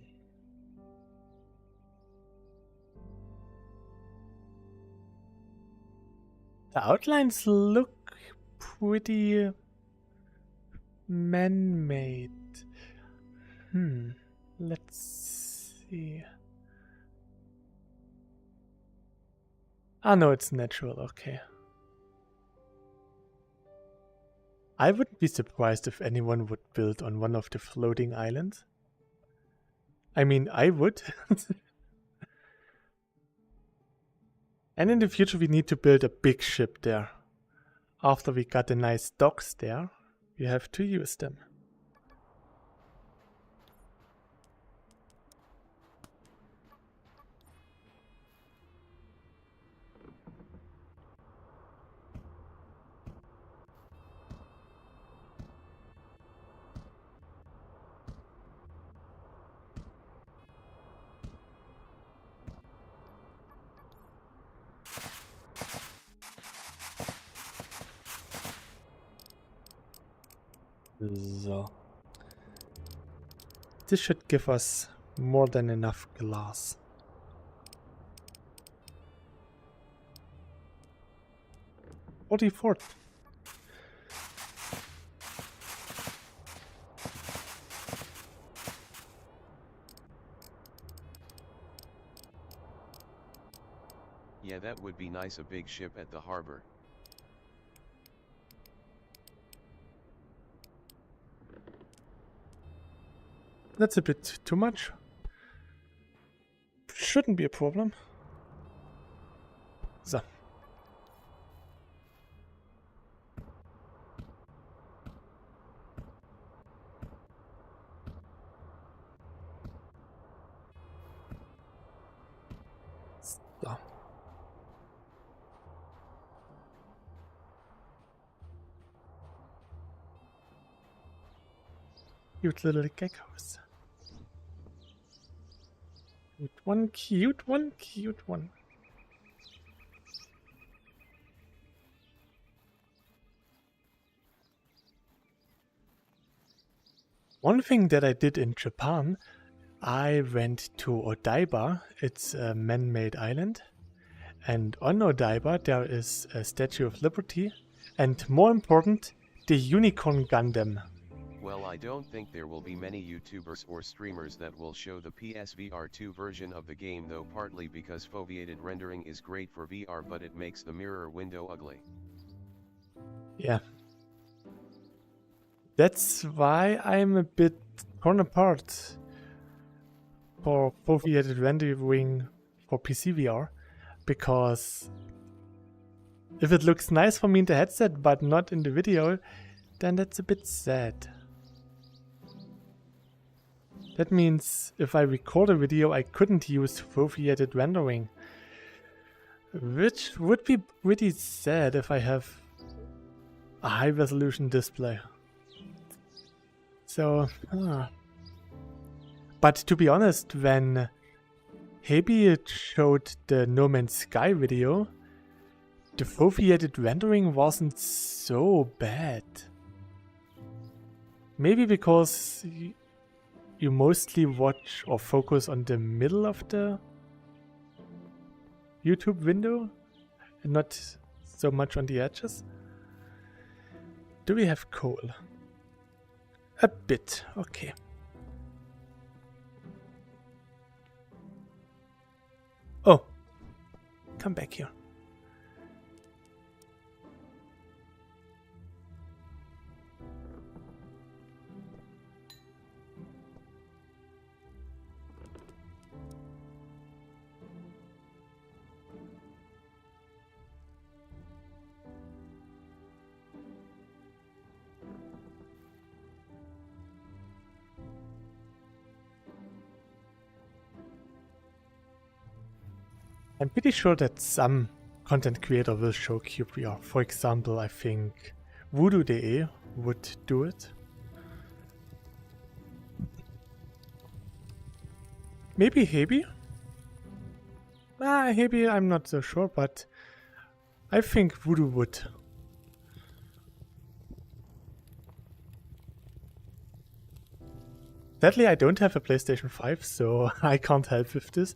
outlines look pretty man-made. Let's see. Ah, no, it's natural, okay. I wouldn't be surprised if anyone would build on one of the floating islands. I mean, I would. And in the future we need to build a big ship there. After we got the nice docks there, we have to use them. So. This should give us more than enough glass. $44. Yeah, that would be nice, a big ship at the harbor. That's a bit too much. Shouldn't be a problem. So. So. Cute little geckos. Cute one, cute one, cute one. One thing that I did in Japan, I went to Odaiba. It's a man-made island. And on Odaiba there is a Statue of Liberty. And more important, the Unicorn Gundam. Well, I don't think there will be many YouTubers or streamers that will show the PSVR 2 version of the game, though, partly because foveated rendering is great for VR, but it makes the mirror window ugly. Yeah. That's why I'm a bit torn apart for foveated rendering for PC VR, because if it looks nice for me in the headset but not in the video, then that's a bit sad. That means if I record a video I couldn't use foveated rendering, which would be pretty sad if I have a high resolution display. So, but to be honest, when Maybe it showed the No Man's Sky video. The foveated rendering wasn't so bad. Maybe because you mostly watch or focus on the middle of the YouTube window and not so much on the edges. Do we have coal? A bit, okay. Oh, come back here. I'm pretty sure that some content creator will show cyubeVR. For example, I think voodoo.de would do it. Maybe Hebi? Hebi I'm not so sure, but I think Voodoo would. Sadly, I don't have a PlayStation 5, so I can't help with this.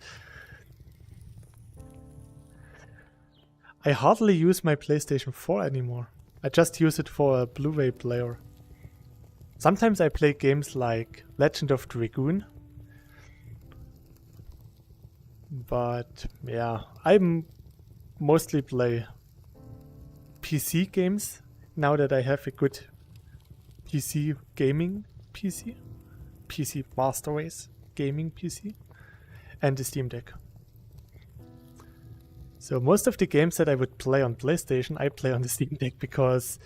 I hardly use my PlayStation 4 anymore. I just use it for a Blu-ray player. Sometimes I play games like Legend of Dragoon. But yeah, I mostly play PC games now that I have a good PC gaming PC. PC Master Race gaming PC. And the Steam Deck. So most of the games that I would play on PlayStation, I play on the Steam Deck because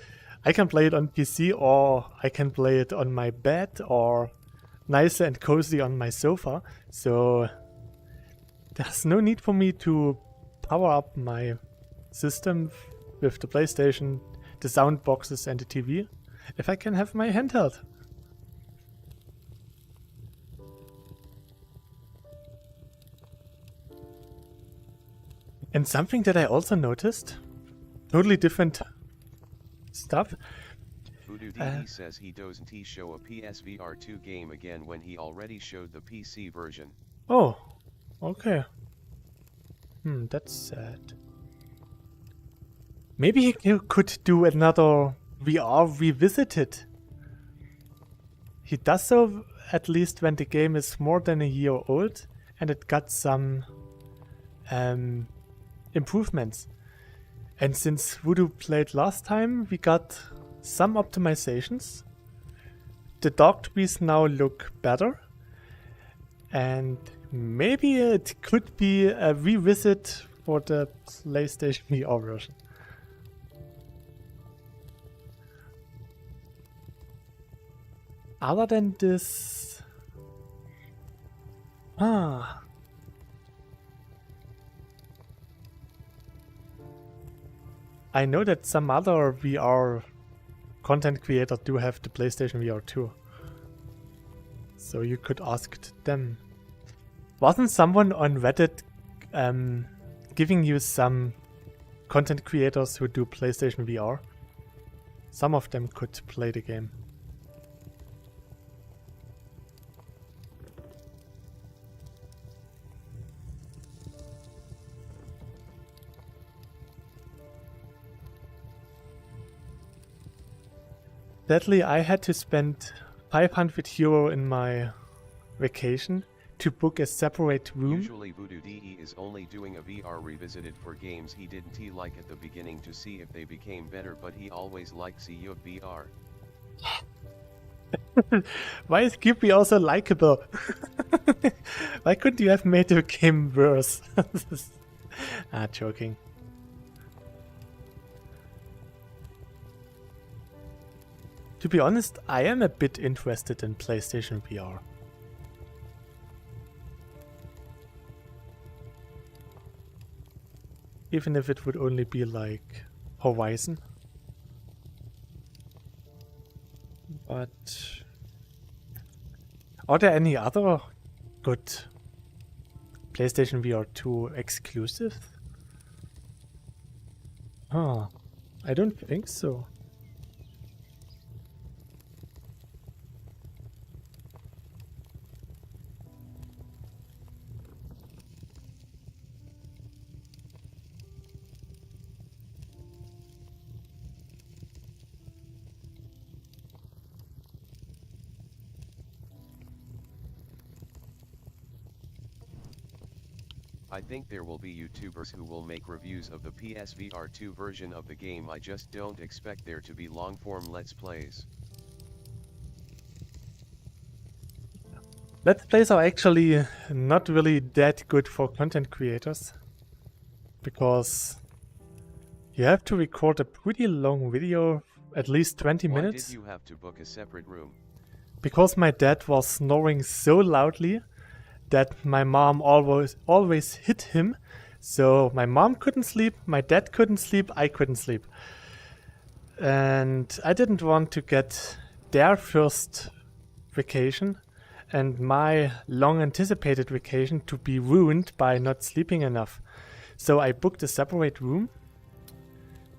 I can play it on PC or I can play it on my bed or nicer and cozy on my sofa. So there's no need for me to power up my system with the PlayStation, the sound boxes and the TV if I can have my handheld. And something that I also noticed, totally different stuff. voodoo.de says he doesn't show a PSVR 2 game again when he already showed the PC version. Oh, okay. That's sad. Maybe he could do another VR Revisited. He does so at least when the game is more than a year old and it got some improvements. And since Voodoo played last time, we got some optimizations. The dog trees now look better. And maybe it could be a revisit for the PlayStation VR version. Other than this... I know that some other VR content creators do have the PlayStation VR 2. So you could ask them. Wasn't someone on Reddit giving you some content creators who do PlayStation VR? Some of them could play the game. Sadly, I had to spend 500 euro in my vacation to book a separate room. Usually voodoo.de is only doing a VR Revisited for games he didn't like at the beginning to see if they became better, but he always liked cyubeVR. Why is Ghibli also likable? Why couldn't you have made the game worse? Joking. To be honest, I am a bit interested in PlayStation VR. Even if it would only be like Horizon. But are there any other good PlayStation VR 2 exclusive? Huh. I don't think so. I think there will be YouTubers who will make reviews of the PSVR 2 version of the game. I just don't expect there to be long-form Let's Plays. Let's Plays are actually not really that good for content creators, because you have to record a pretty long video, at least 20 minutes. Why did you have to book a separate room? Because my dad was snoring so loudly that my mom always hit him. So my mom couldn't sleep, my dad couldn't sleep, I couldn't sleep. And I didn't want to get their first vacation and my long anticipated vacation to be ruined by not sleeping enough. So I booked a separate room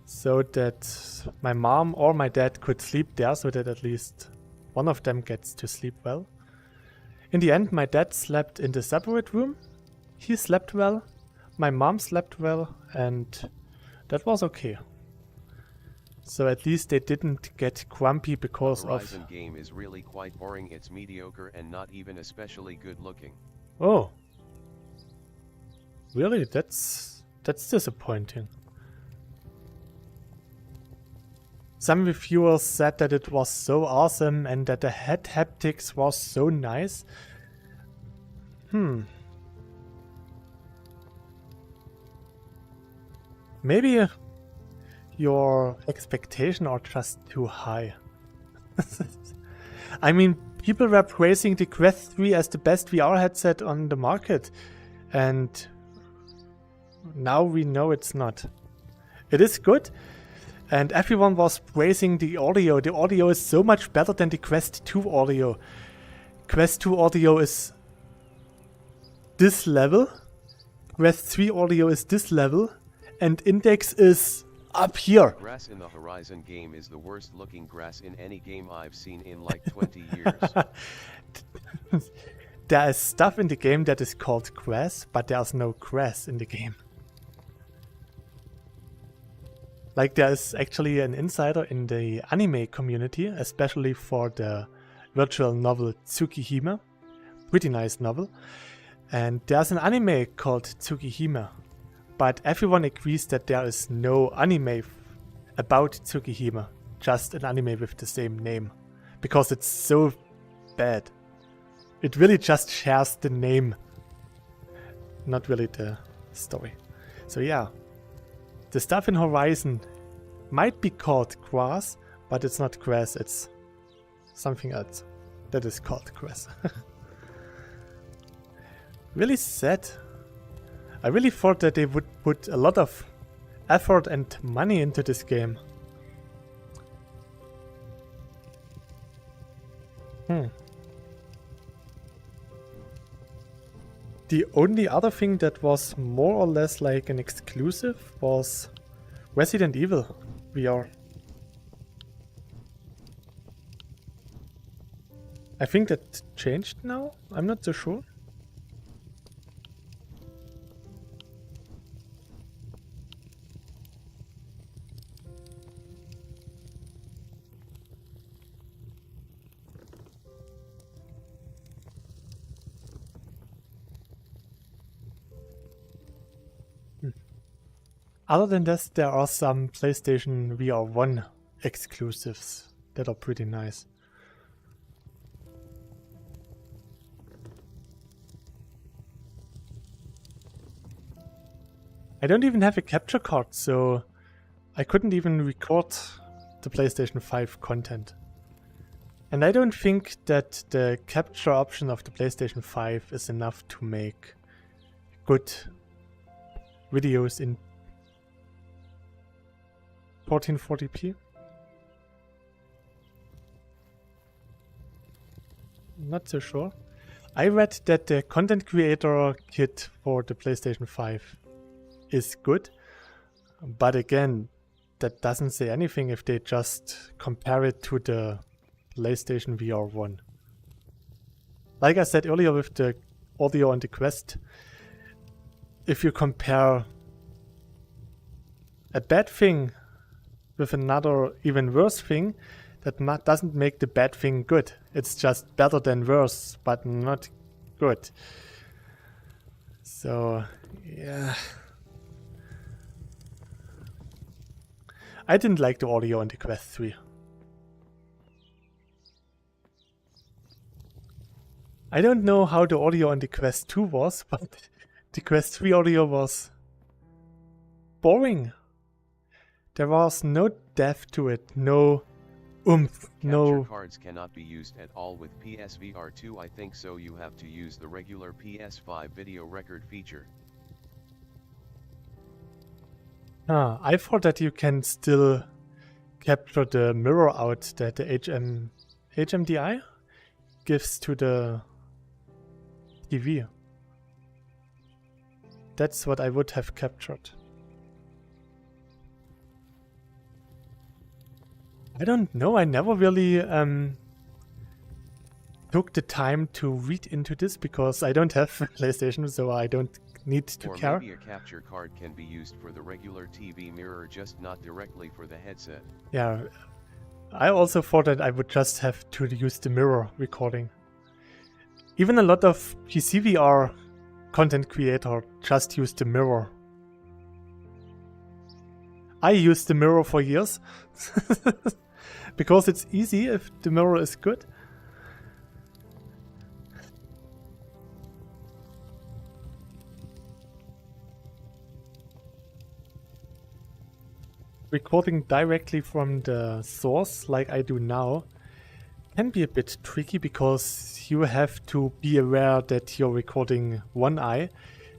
so that my mom or my dad could sleep there, so that at least one of them gets to sleep well. In the end, my dad slept in the separate room. He slept well, my mom slept well, and that was okay. So at least they didn't get grumpy because Horizon game is really quite boring. It's mediocre and not even especially good looking. Oh. Really? That's disappointing. Some reviewers said that it was so awesome and that the head haptics was so nice. Maybe your expectations are just too high. I mean, people were praising the Quest 3 as the best VR headset on the market, and now we know it's not. It is good, and everyone was praising the audio. The audio is so much better than the Quest 2 audio. Quest 2 audio is this level, Quest 3 audio is this level, and Index is up here. Grass in the Horizon game is the worst looking grass in any game I've seen in like 20 years. There is stuff in the game that is called grass, but there's no grass in the game. Like, there is actually an insider in the anime community, especially for the virtual novel Tsukihime. Pretty nice novel. And there's an anime called Tsukihime. But everyone agrees that there is no anime about Tsukihime. Just an anime with the same name. Because it's so bad. It really just shares the name. Not really the story. So yeah. The stuff in Horizon might be called grass, but it's not grass, it's something else that is called grass. Really sad. I really thought that they would put a lot of effort and money into this game. The only other thing that was more or less like an exclusive was Resident Evil VR. I think that changed now? I'm not so sure. Other than this, there are some PlayStation VR 1 exclusives that are pretty nice. I don't even have a capture card, so I couldn't even record the PlayStation 5 content. And I don't think that the capture option of the PlayStation 5 is enough to make good videos in 1440p. Not so sure. I read that the content creator kit for the PlayStation 5 is good, but again, that doesn't say anything if they just compare it to the PlayStation VR 1. Like I said earlier with the audio on the Quest, if you compare a bad thing with another even worse thing, that doesn't make the bad thing good. It's just better than worse, but not good. So, yeah. I didn't like the audio on the Quest 3. I don't know how the audio on the Quest 2 was, but the Quest 3 audio was boring. There was no depth to it, no oomph, no... Capture cards cannot be used at all with PSVR 2, I think, so you have to use the regular PS5 video record feature. Ah, I thought that you can still capture the mirror out that the HMDI gives to the TV. That's what I would have captured. I don't know, I never really took the time to read into this because I don't have a PlayStation, so I don't need to care. Or maybe a capture card can be used for the regular TV mirror, just not directly for the headset. Yeah, I also thought that I would just have to use the mirror recording. Even a lot of PCVR content creator just use the mirror. I used the mirror for years because it's easy if the mirror is good. Recording directly from the source like I do now can be a bit tricky because you have to be aware that you're recording one eye.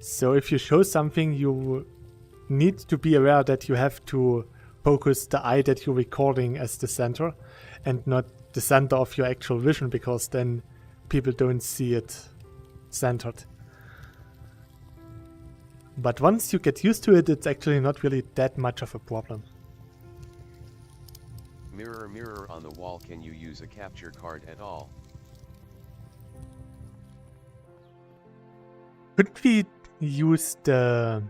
So if you show something, you need to be aware that you have to focus the eye that you're recording as the center and not the center of your actual vision, because then people don't see it centered. But once you get used to it, it's actually not really that much of a problem. Mirror, mirror on the wall, can you use a capture card at all? Could we use the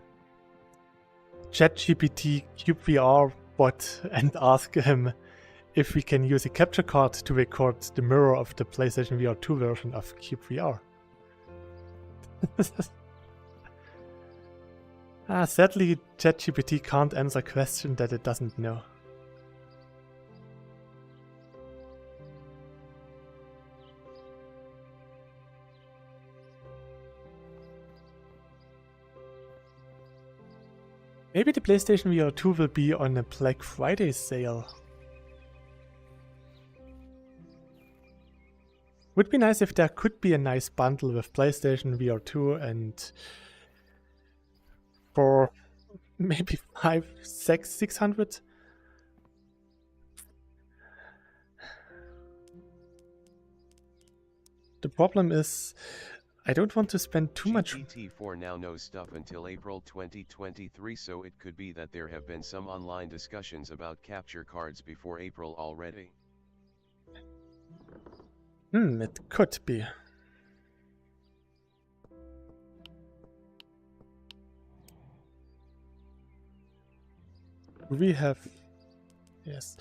ChatGPT CubeVR bot and ask him if we can use a capture card to record the mirror of the PlayStation VR 2 version of CubeVR? Sadly, ChatGPT can't answer a question that it doesn't know. Maybe the PlayStation VR 2 will be on a Black Friday sale. Would be nice if there could be a nice bundle with PlayStation VR 2 and for maybe 600. The problem is I don't want to spend too much. GPT-4 now knows stuff until April 2023, so it could be that there have been some online discussions about capture cards before April already. It could be. We have... Yes.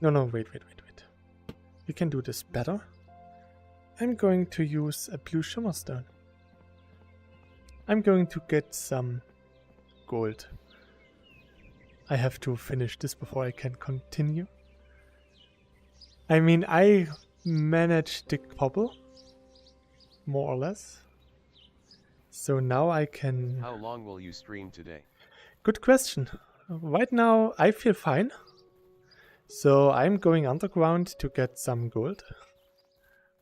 No, wait. We can do this better. I'm going to use a blue shimmer stone. I'm going to get some gold. I have to finish this before I can continue. I mean, I managed the cobble, more or less. So now I can... How long will you stream today? Good question. Right now I feel fine. So I'm going underground to get some gold.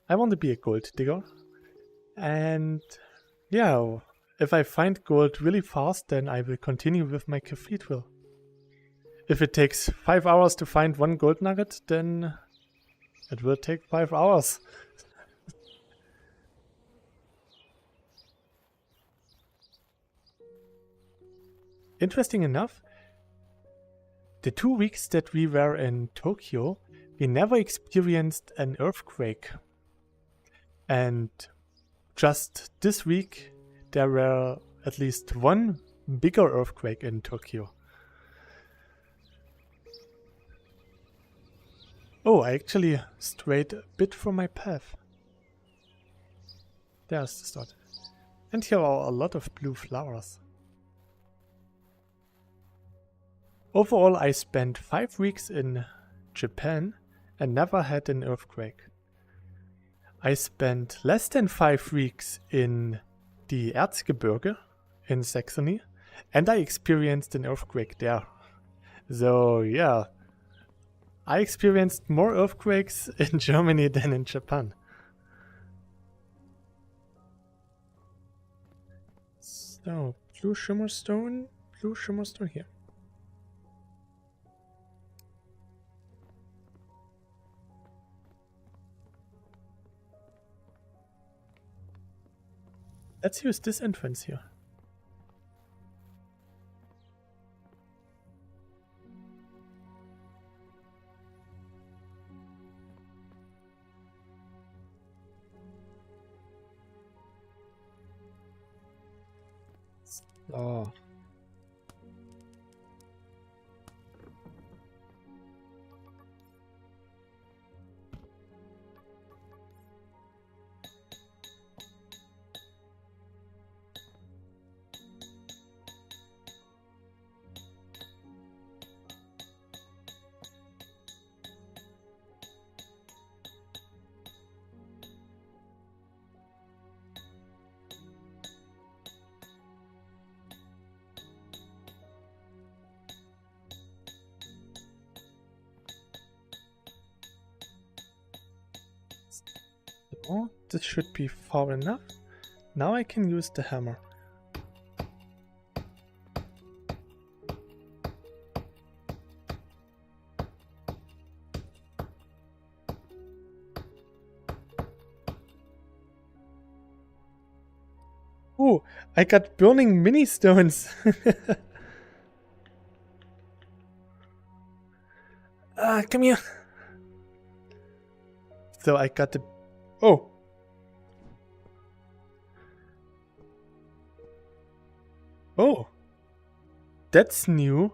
I want to be a gold digger. And yeah, if I find gold really fast, then I will continue with my cathedral. If it takes 5 hours to find one gold nugget, then it will take 5 hours. Interesting enough, the 2 weeks that we were in Tokyo, we never experienced an earthquake. And just this week, there were at least one bigger earthquake in Tokyo. Oh, I actually strayed a bit from my path. There's the start. And here are a lot of blue flowers. Overall, I spent 5 weeks in Japan and never had an earthquake. I spent less than 5 weeks in the Erzgebirge in Saxony and I experienced an earthquake there. So yeah, I experienced more earthquakes in Germany than in Japan. So, blue shimmer stone here. Let's use this entrance here. Oh. Oh, this should be far enough. Now I can use the hammer. Ooh, I got burning mini stones. Come here. So I got the... Oh. Oh. That's new.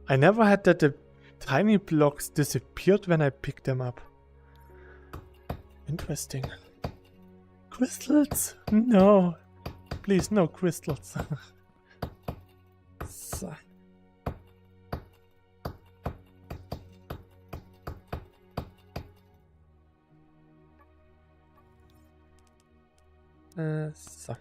I never had that the tiny blocks disappeared when I picked them up. Interesting. Crystals? No. Please, no crystals. So. So.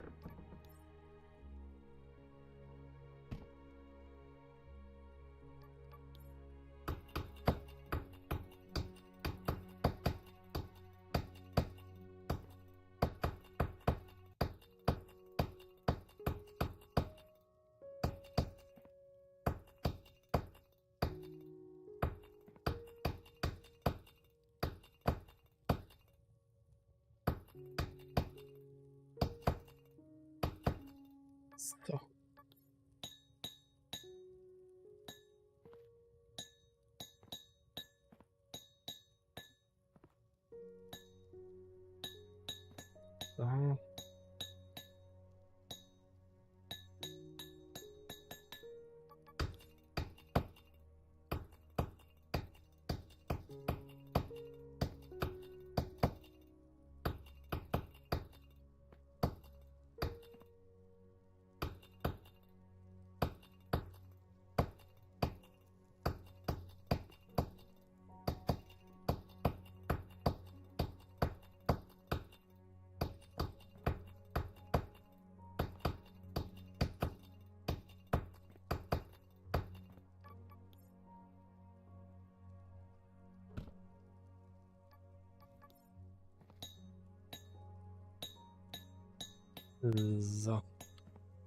So,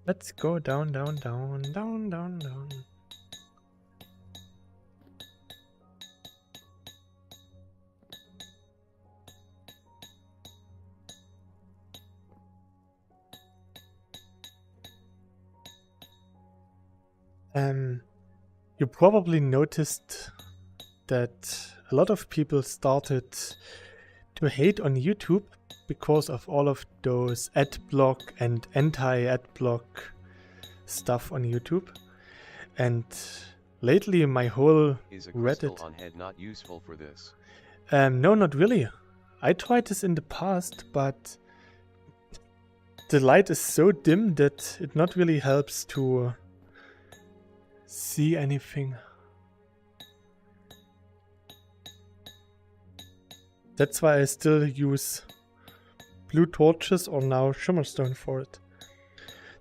let's go down, down, down, down, down, down. You probably noticed that a lot of people started to hate on YouTube because of all of those ad block and anti-ad block stuff on YouTube. And lately my whole Is a Reddit... crystal on head not useful for this? No, not really. I tried this in the past, but the light is so dim that it not really helps to see anything. That's why I still use blue torches or now shimmerstone for it.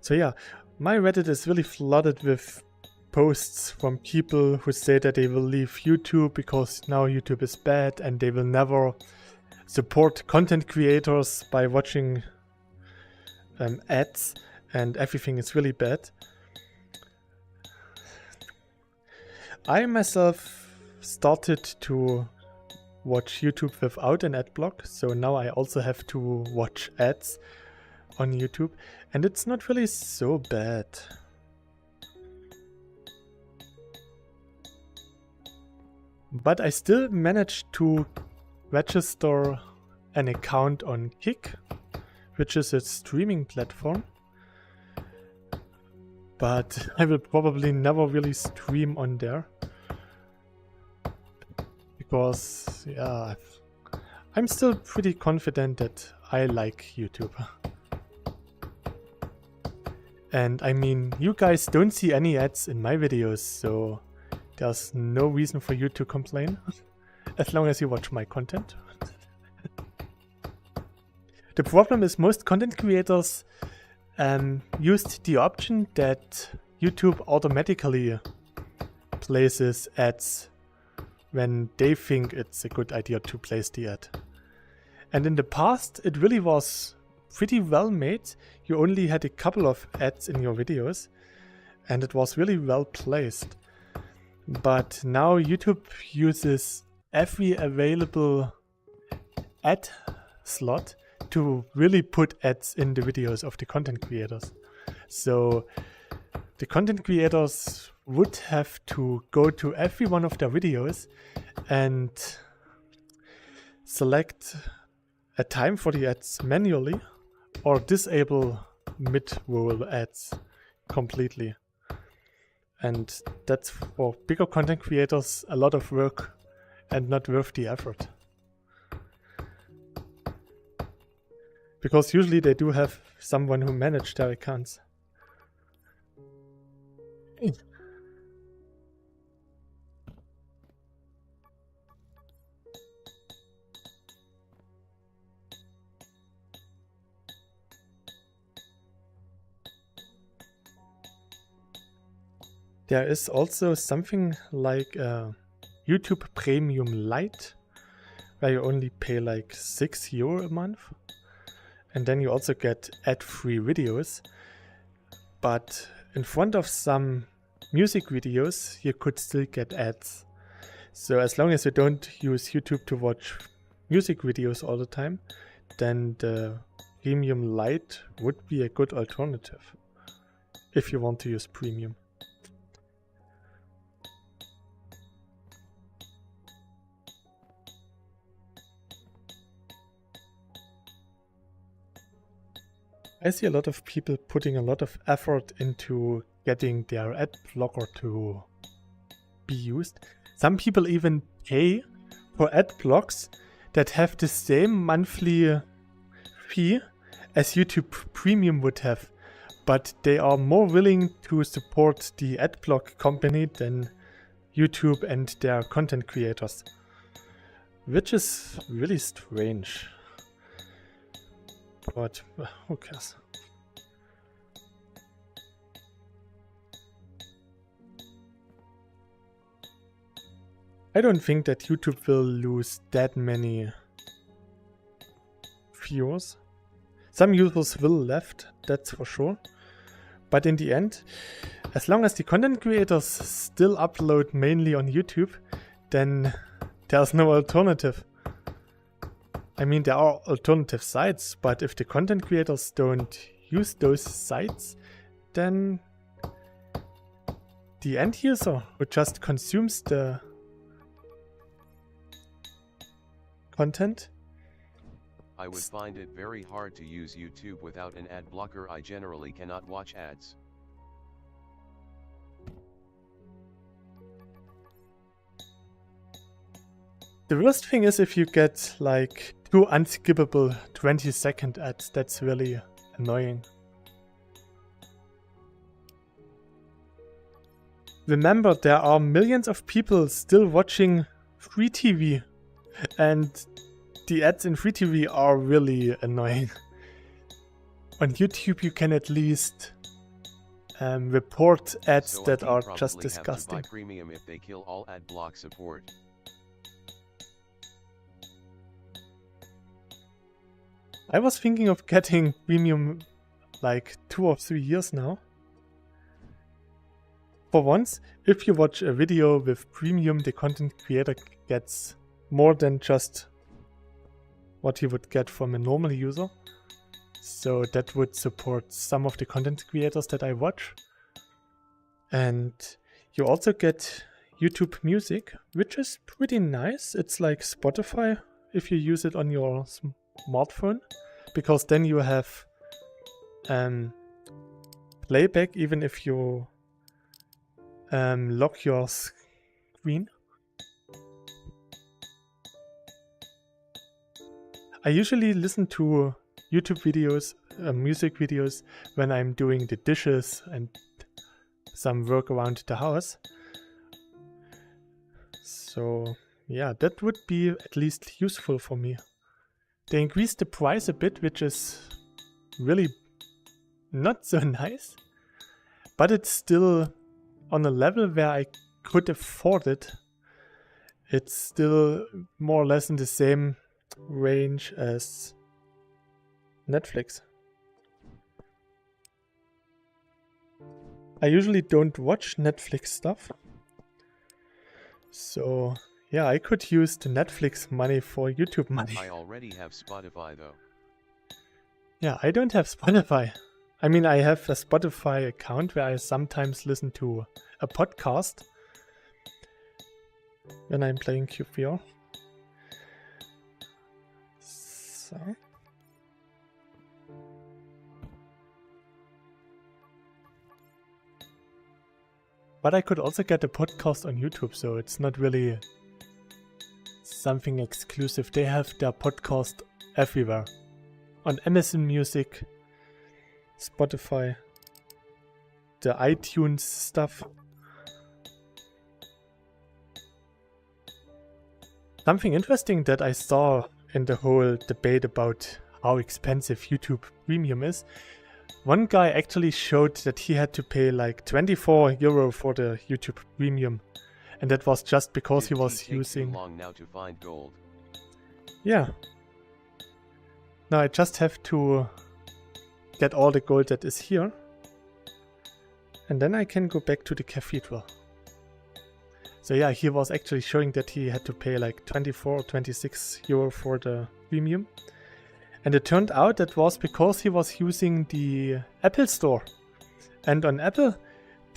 So yeah, my Reddit is really flooded with posts from people who say that they will leave YouTube because now YouTube is bad and they will never support content creators by watching ads and everything is really bad. I myself started to watch YouTube without an ad block, so now I also have to watch ads on YouTube, and it's not really so bad. But I still managed to register an account on Kick, which is a streaming platform. But I will probably never really stream on there. Because, yeah, I'm still pretty confident that I like YouTube. And I mean, you guys don't see any ads in my videos, so there's no reason for you to complain. As long as you watch my content. The problem is most content creators used the option that YouTube automatically places ads when they think it's a good idea to place the ad. And in the past, it really was pretty well made. You only had a couple of ads in your videos, and it was really well placed. But now YouTube uses every available ad slot to really put ads in the videos of the content creators. So the content creators would have to go to every one of their videos and select a time for the ads manually or disable mid-roll ads completely. And that's for bigger content creators a lot of work and not worth the effort. Because usually they do have someone who manages their accounts. There is also something like YouTube Premium Lite, where you only pay like €6 a month. And then you also get ad-free videos. But in front of some music videos, you could still get ads. So as long as you don't use YouTube to watch music videos all the time, then the Premium Lite would be a good alternative if you want to use Premium. I see a lot of people putting a lot of effort into getting their ad blocker to be used. Some people even pay for ad blocks that have the same monthly fee as YouTube Premium would have, but they are more willing to support the ad block company than YouTube and their content creators, which is really strange. But who cares? I don't think that YouTube will lose that many viewers. Some users will left, that's for sure. But in the end, as long as the content creators still upload mainly on YouTube, then there's no alternative. I mean, there are alternative sites, but if the content creators don't use those sites, then the end user who just consumes the content. I would find it very hard to use YouTube without an ad blocker. I generally cannot watch ads. The worst thing is if you get like 2 unskippable 20-second ads. That's really annoying. Remember, there are millions of people still watching free TV, and the ads in free TV are really annoying. On YouTube you can at least report ads So that are probably just have disgusting. to buy premium if they kill all ad block support. I was thinking of getting premium like 2 or 3 years now. For once, if you watch a video with premium, the content creator gets more than just what he would get from a normal user. So that would support some of the content creators that I watch. And you also get YouTube Music, which is pretty nice. It's like Spotify if you use it on your smartphone, because then you have playback even if you lock your screen. I usually listen to YouTube videos, music videos, when I'm doing the dishes and some work around the house. So yeah, that would be at least useful for me. They increased the price a bit, which is really not so nice, but it's still on a level where I could afford it. It's still more or less in the same range as Netflix. I usually don't watch Netflix stuff, so yeah, I could use the Netflix money for YouTube money. I already have Spotify though. Yeah, I don't have Spotify. I mean, I have a Spotify account where I sometimes listen to a podcast when I'm playing cyubeVR. So. But I could also get a podcast on YouTube, so it's not really something exclusive. They have their podcast everywhere. On Amazon Music, Spotify, the iTunes stuff. Something interesting that I saw in the whole debate about how expensive YouTube Premium is. One guy actually showed that he had to pay like €24 for the YouTube Premium, and that was just because he was using. Too long now to find gold. Yeah. Now I just have to get all the gold that is here, and then I can go back to the cathedral. So yeah, he was actually showing that he had to pay like €24 or €26 for the premium. And it turned out that was because he was using the Apple Store. And on Apple,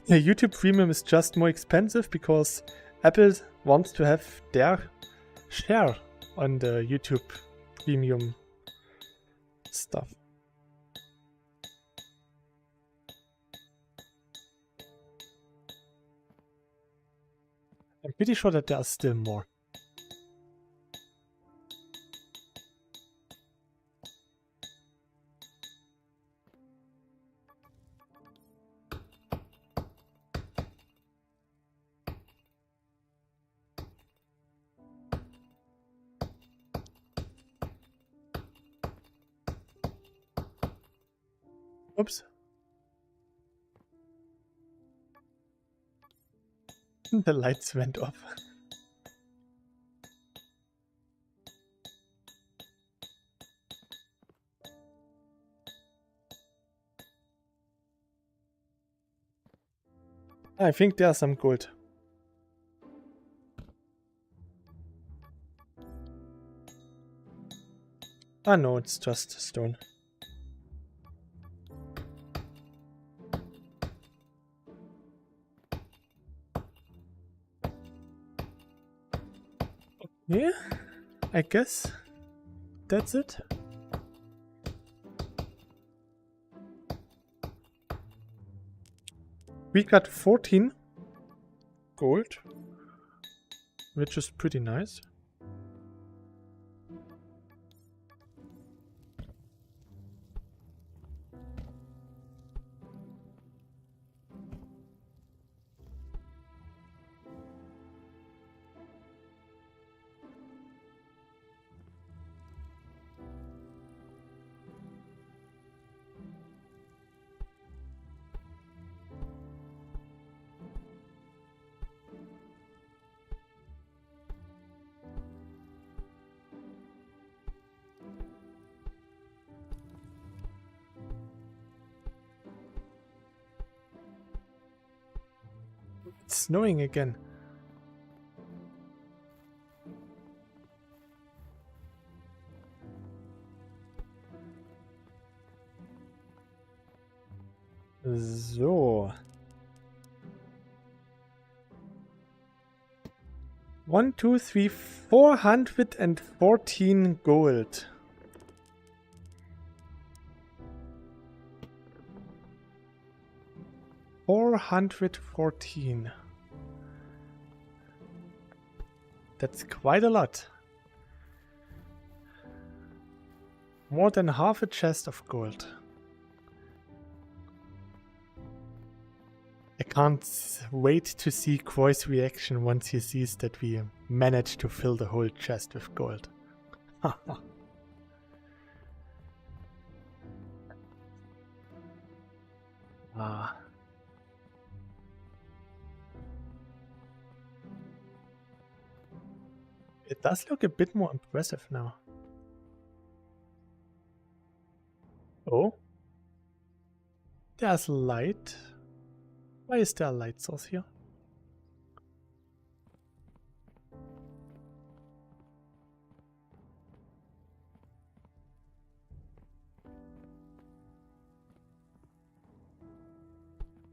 the YouTube Premium is just more expensive because Apple wants to have their share on the YouTube Premium stuff. I'm pretty sure that there are still more. Oops. The lights went off. I think there's some gold. Ah no, it's just stone. Yeah, I guess that's it. We got 14 gold, which is pretty nice. It's snowing again. So. 1, 2, 3, 414 gold. $414. That's quite a lot. More than half a chest of gold. I can't wait to see Kroy's reaction once he sees that we managed to fill the whole chest with gold. Ah. It does look a bit more impressive now. Oh. There's light. Why is there a light source here?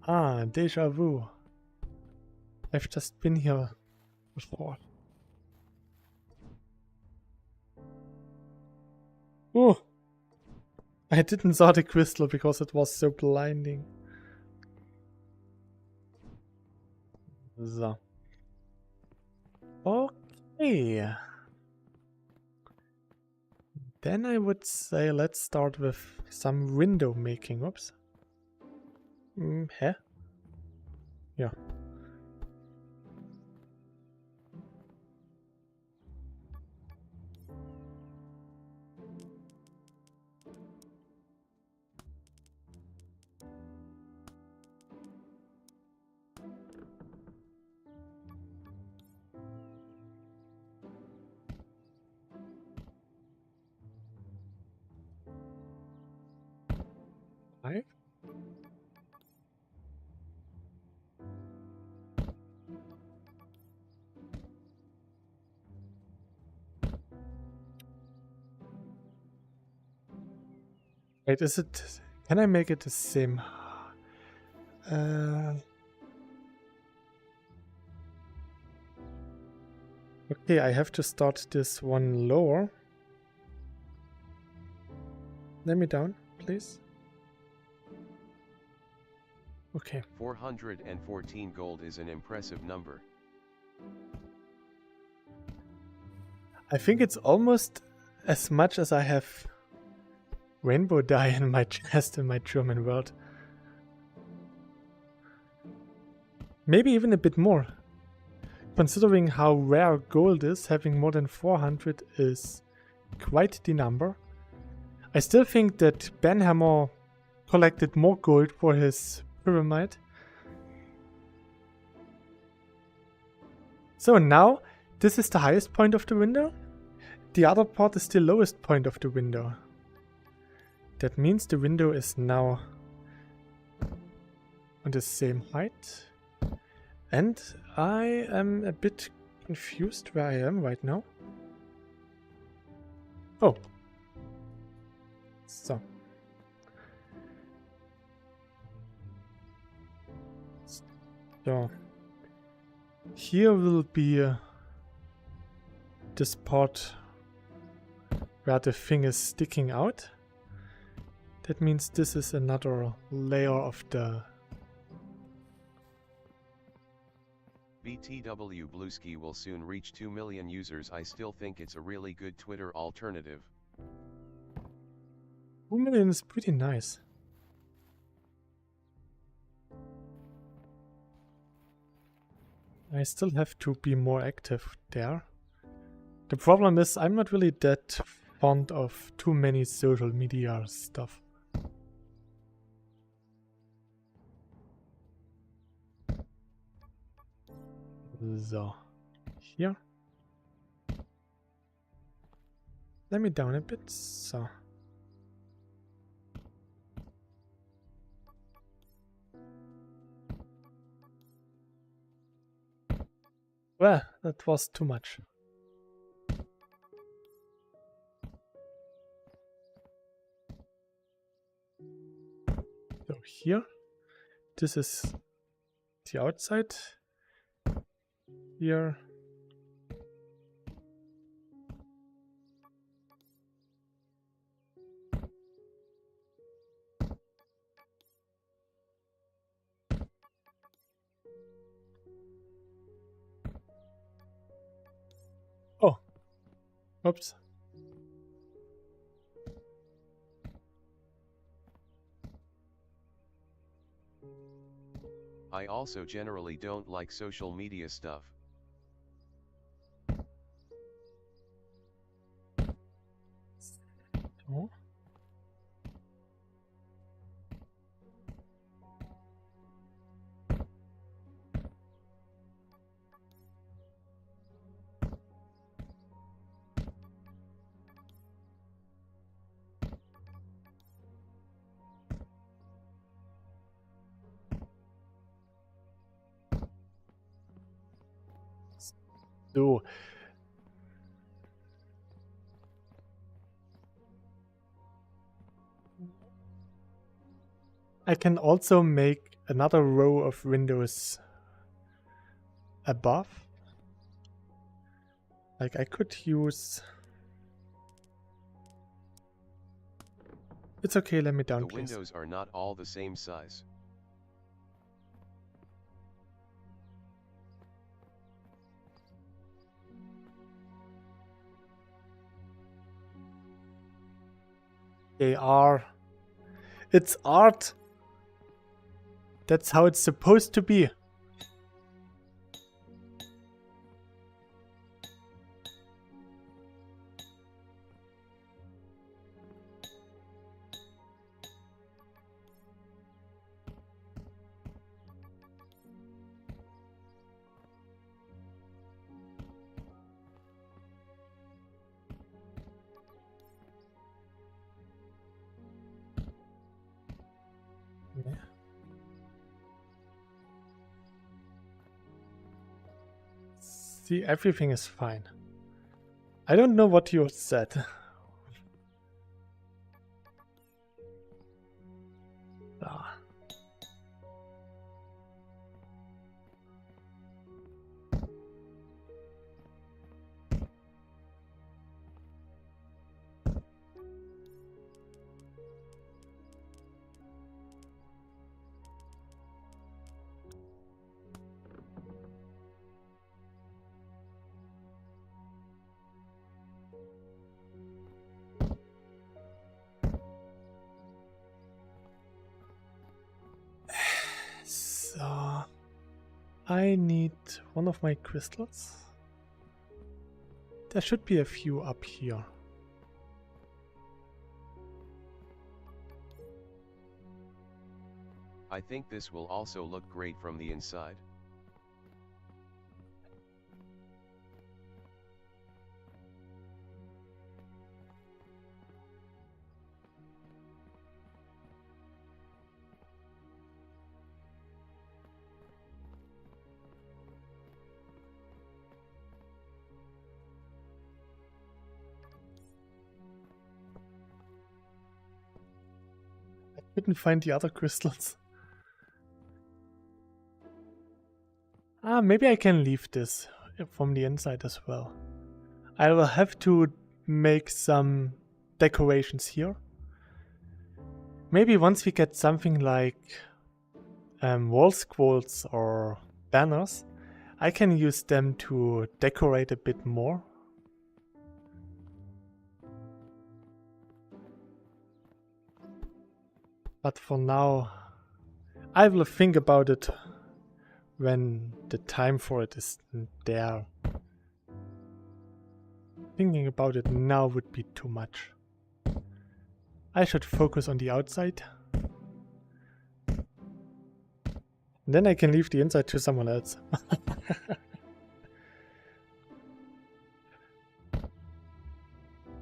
Ah, deja vu. I've just been here before. Oh! I didn't saw the crystal because it was so blinding. So. Okay. Then I would say let's start with some window making. Oops. Hä? Ja. Five. Wait, is it... Can I make it the same? Okay, I have to start this one lower. Let me down, please. Okay. 414 gold is an impressive number. I think it's almost as much as I have rainbow dye in my chest in my German world. Maybe even a bit more. Considering how rare gold is, having more than 400 is quite the number. I still think that Banhammer collected more gold for his pyramid. So now, this is the highest point of the window. The other part is the lowest point of the window. That means the window is now on the same height. And I am a bit confused where I am right now. Oh. So. So. Here will be this part where the thing is sticking out. That means this is another layer of the... BTW Bluesky will soon reach 2 million users. I still think it's a really good Twitter alternative. 2 million is pretty nice. I still have to be more active there. The problem is I'm not really that fond of too many social media stuff. So, here. Let me down a bit, so. Well, that was too much. So here, this is the outside. Here. Oh, oops. I also generally don't like social media stuff. So. So. I can also make another row of windows above. Like I could use... It's okay, let me down, The please. windows are not all the same size. They are. It's art. That's how it's supposed to be. Yeah. See, everything is fine. I don't know what you said. Ah. So, I need one of my crystals. There should be a few up here. I think this will also look great from the inside. Couldn't find the other crystals. Ah, maybe I can leave this from the inside as well. I will have to make some decorations here. Maybe once we get something like wall scrolls or banners, I can use them to decorate a bit more. But for now, I will think about it when the time for it is there. Thinking about it now would be too much. I should focus on the outside. Then I can leave the inside to someone else.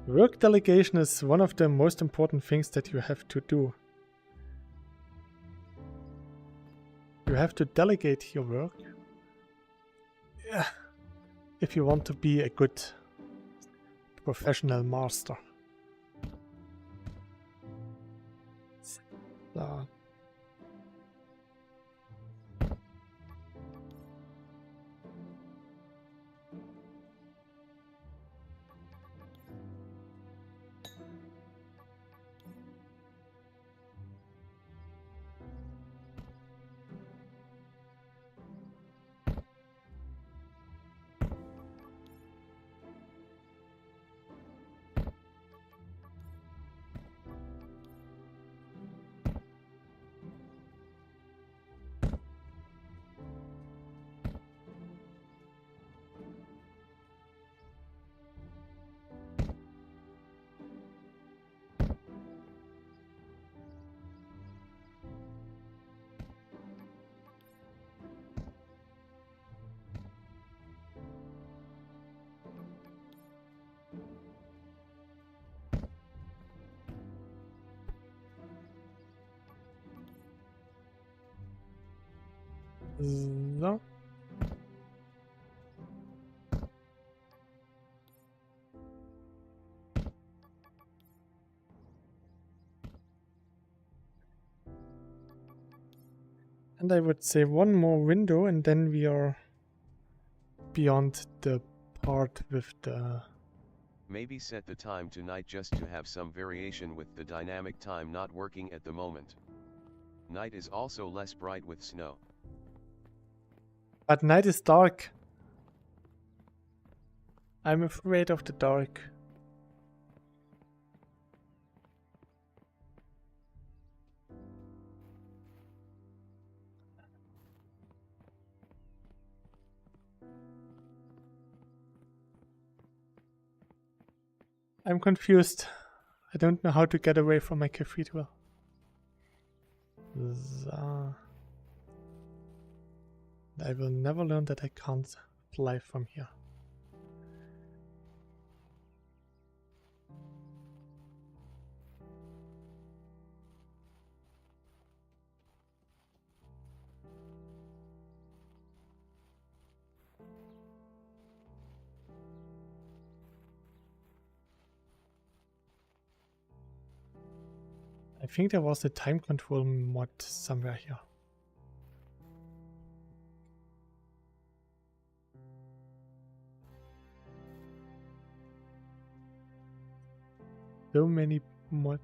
Work delegation is one of the most important things that you have to do. You have to delegate your work. Yeah. If you want to be a good professional master. So. So. And I would say one more window and then we are beyond the part with the... Maybe set the time to night just to have some variation with the dynamic time not working at the moment. Night is also less bright with snow. But night is dark. I'm afraid of the dark. I'm confused. I don't know how to get away from my cathedral. So. I will never learn that I can't fly from here. I think there was a time control mod somewhere here. So many mod.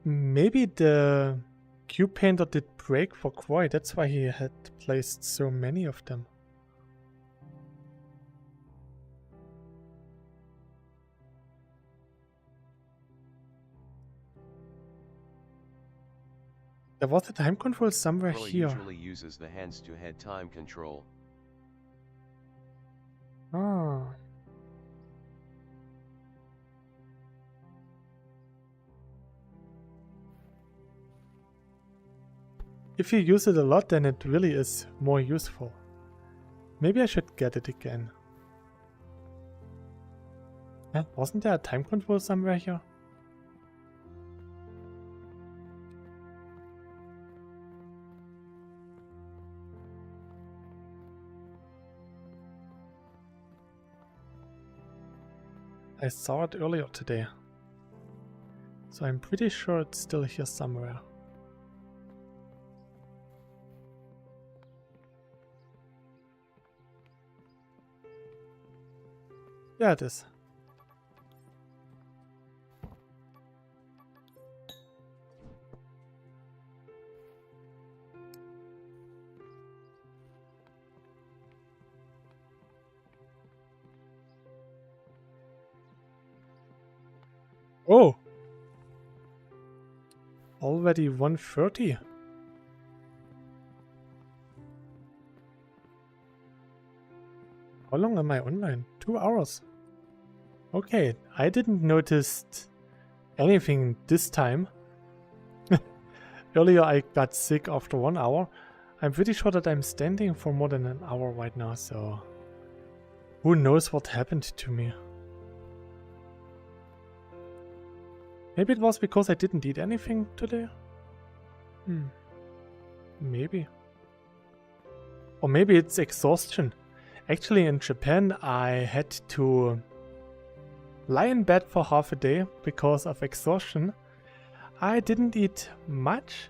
Maybe the cube painter did break for Koi, that's why he had placed so many of them. There was a time control somewhere here. Usually uses the hands to head time control. Ah. If you use it a lot, then it really is more useful. Maybe I should get it again. Wasn't there a time control somewhere here? I saw it earlier today. So I'm pretty sure it's still here somewhere. Yeah, it is. Oh! Already 1:30. How long am I online? 2 hours. Okay, I didn't notice anything this time. Earlier I got sick after 1 hour. I'm pretty sure that I'm standing for more than an hour right now, so who knows what happened to me. Maybe it was because I didn't eat anything today? Maybe. Or maybe it's exhaustion. Actually, in Japan, I had to lie in bed for half a day because of exhaustion. I didn't eat much.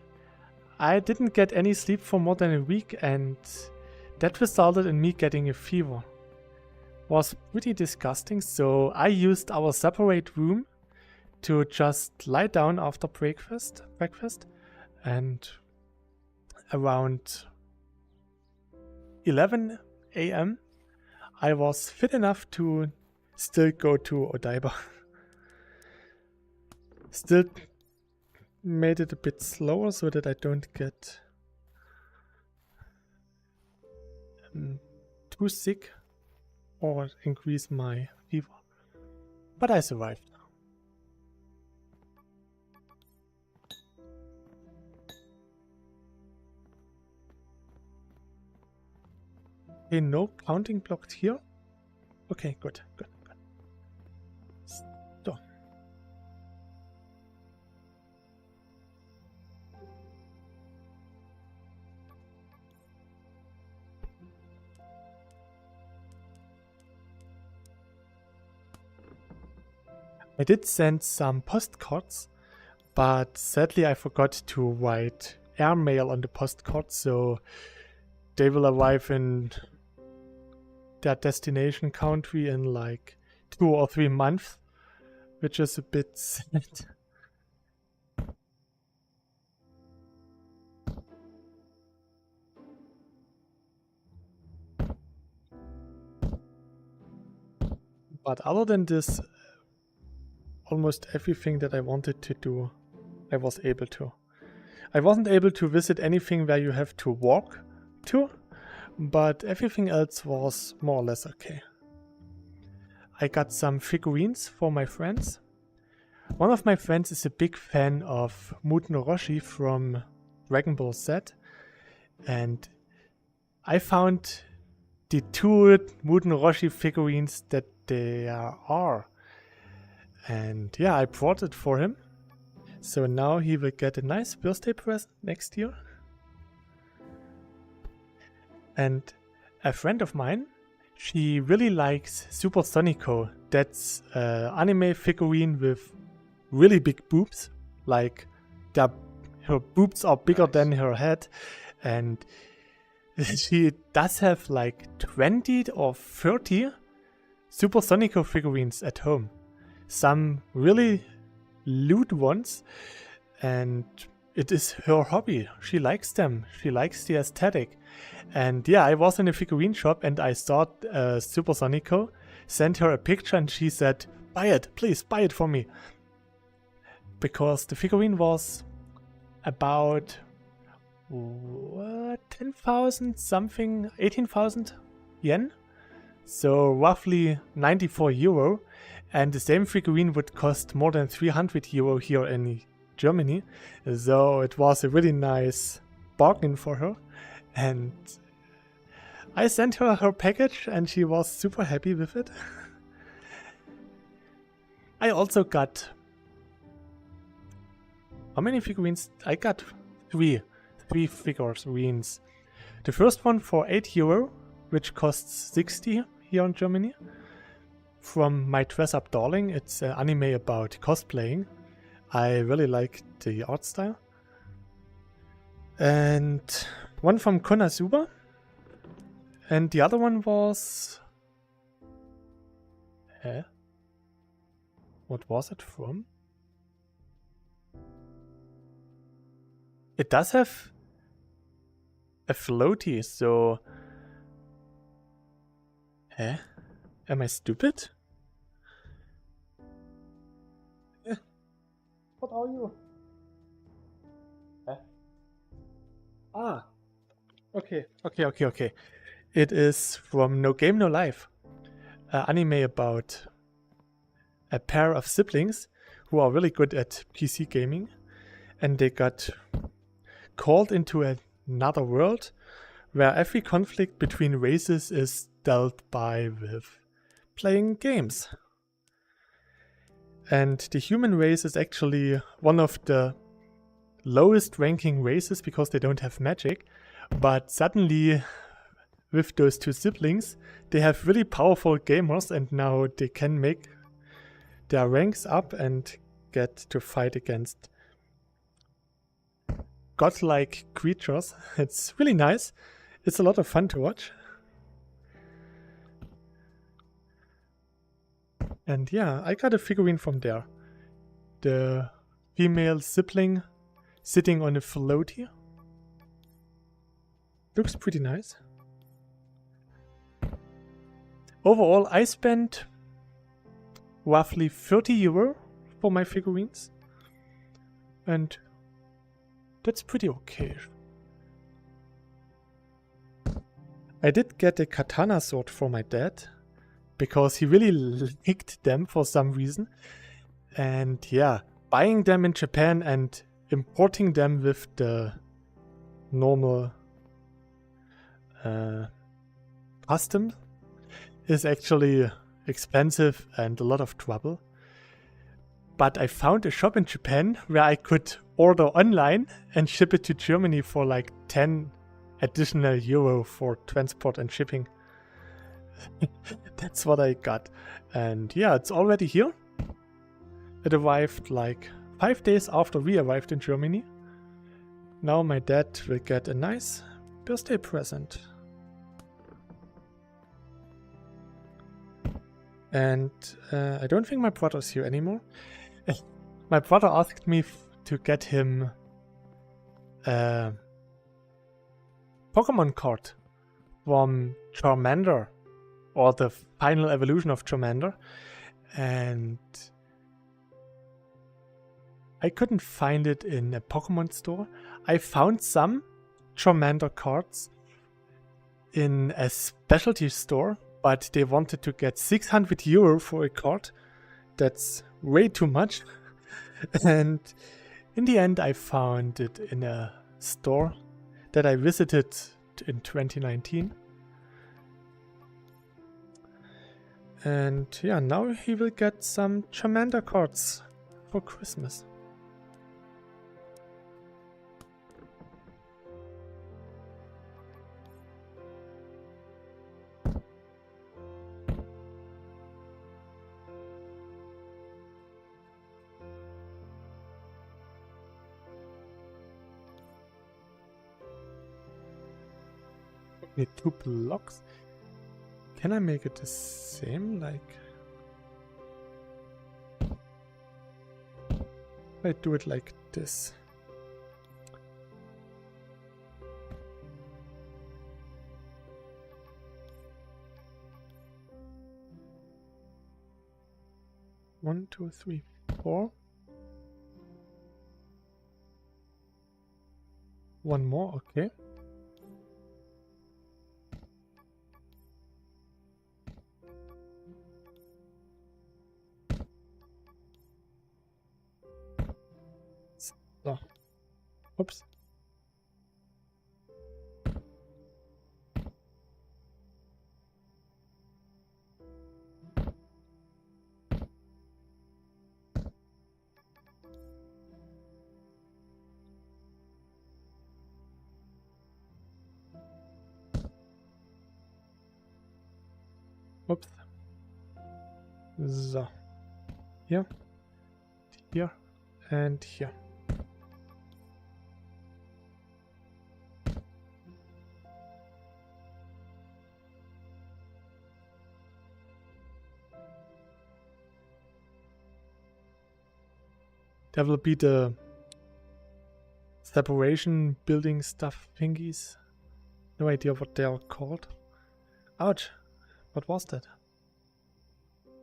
I didn't get any sleep for more than a week, and that resulted in me getting a fever. Was pretty disgusting, so I used our separate room to just lie down after breakfast, and around 11 a.m. I was fit enough to still go to Odaiba. Still made it a bit slower so that I don't get too sick or increase my fever. But I survived. Okay, no counting blocked here. Okay, good. So. I did send some postcards, but sadly I forgot to write airmail on the postcard, so they will arrive in their destination country in like 2 or 3 months, which is a bit sad. But other than this, almost everything that I wanted to do, I was able to. I wasn't able to visit anything where you have to walk to, but everything else was more or less okay. I got some figurines for my friends. One of my friends is a big fan of Muten Roshi from Dragon Ball Z, and I found the 2 Muten Roshi figurines that there are. And yeah, I brought it for him. So now he will get a nice birthday present next year. And a friend of mine, she really likes Super Sonico. That's an anime figurine with really big boobs. Like her boobs are bigger than her head. And she does have like 20 or 30 Super Sonico figurines at home. Some really lewd ones, and it is her hobby. She likes them. She likes the aesthetic. And yeah, I was in a figurine shop and I saw Super Sonico, sent her a picture, and she said, "Buy it, please buy it for me." Because the figurine was about 10,000 something, 18,000 yen. So roughly 94 euro. And the same figurine would cost more than 300 euro here in Germany. So it was a really nice bargain for her. And I sent her her package and she was super happy with it. I also got... How many figurines? I got 3 figurines. The first one for 8 euro, which costs 60 here in Germany. From My Dress Up Darling. It's an anime about cosplaying. I really like the art style. And one from Konosuba. And the other one was Huh? What was it from? It does have a floaty, so... Huh? Am I stupid? What are you? Huh? Ah! Okay. It is from No Game No Life. An anime about a pair of siblings who are really good at PC gaming, and they got called into another world where every conflict between races is dealt by with playing games. And the human race is actually one of the lowest ranking races because they don't have magic, but suddenly with those two siblings they have really powerful gamers, and now they can make their ranks up and get to fight against godlike creatures. It's really nice. It's a lot of fun to watch. And yeah, I got a figurine from there. The female sibling sitting on a floaty. Looks pretty nice. Overall, I spent roughly 30 euro for my figurines. And that's pretty okay. I did get a katana sword for my dad, because he really liked them for some reason. And yeah, buying them in Japan and importing them with the normal custom is actually expensive and a lot of trouble. But I found a shop in Japan where I could order online and ship it to Germany for like 10 additional euro for transport and shipping. That's what I got. And yeah, it's already here. It arrived like 5 days after we arrived in Germany. Now my dad will get a nice birthday present. And I don't think my brother's here anymore. My brother asked me to get him a Pokemon card from Charmander, or the final evolution of Charmander, and I couldn't find it in a Pokemon store. I found some Charmander cards in a specialty store, but they wanted to get 600 euro for a card. That's way too much. And in the end I found it in a store that I visited in 2019. And yeah, now he will get some Charmander cards for Christmas. Need 2 blocks. Can I make it the same? Like, I do it like this. One, two, three, 4. One more, okay. So, oops. Oops. So, here, here, and here. There will be the separation building stuff thingies. No idea what they are called. Ouch! What was that?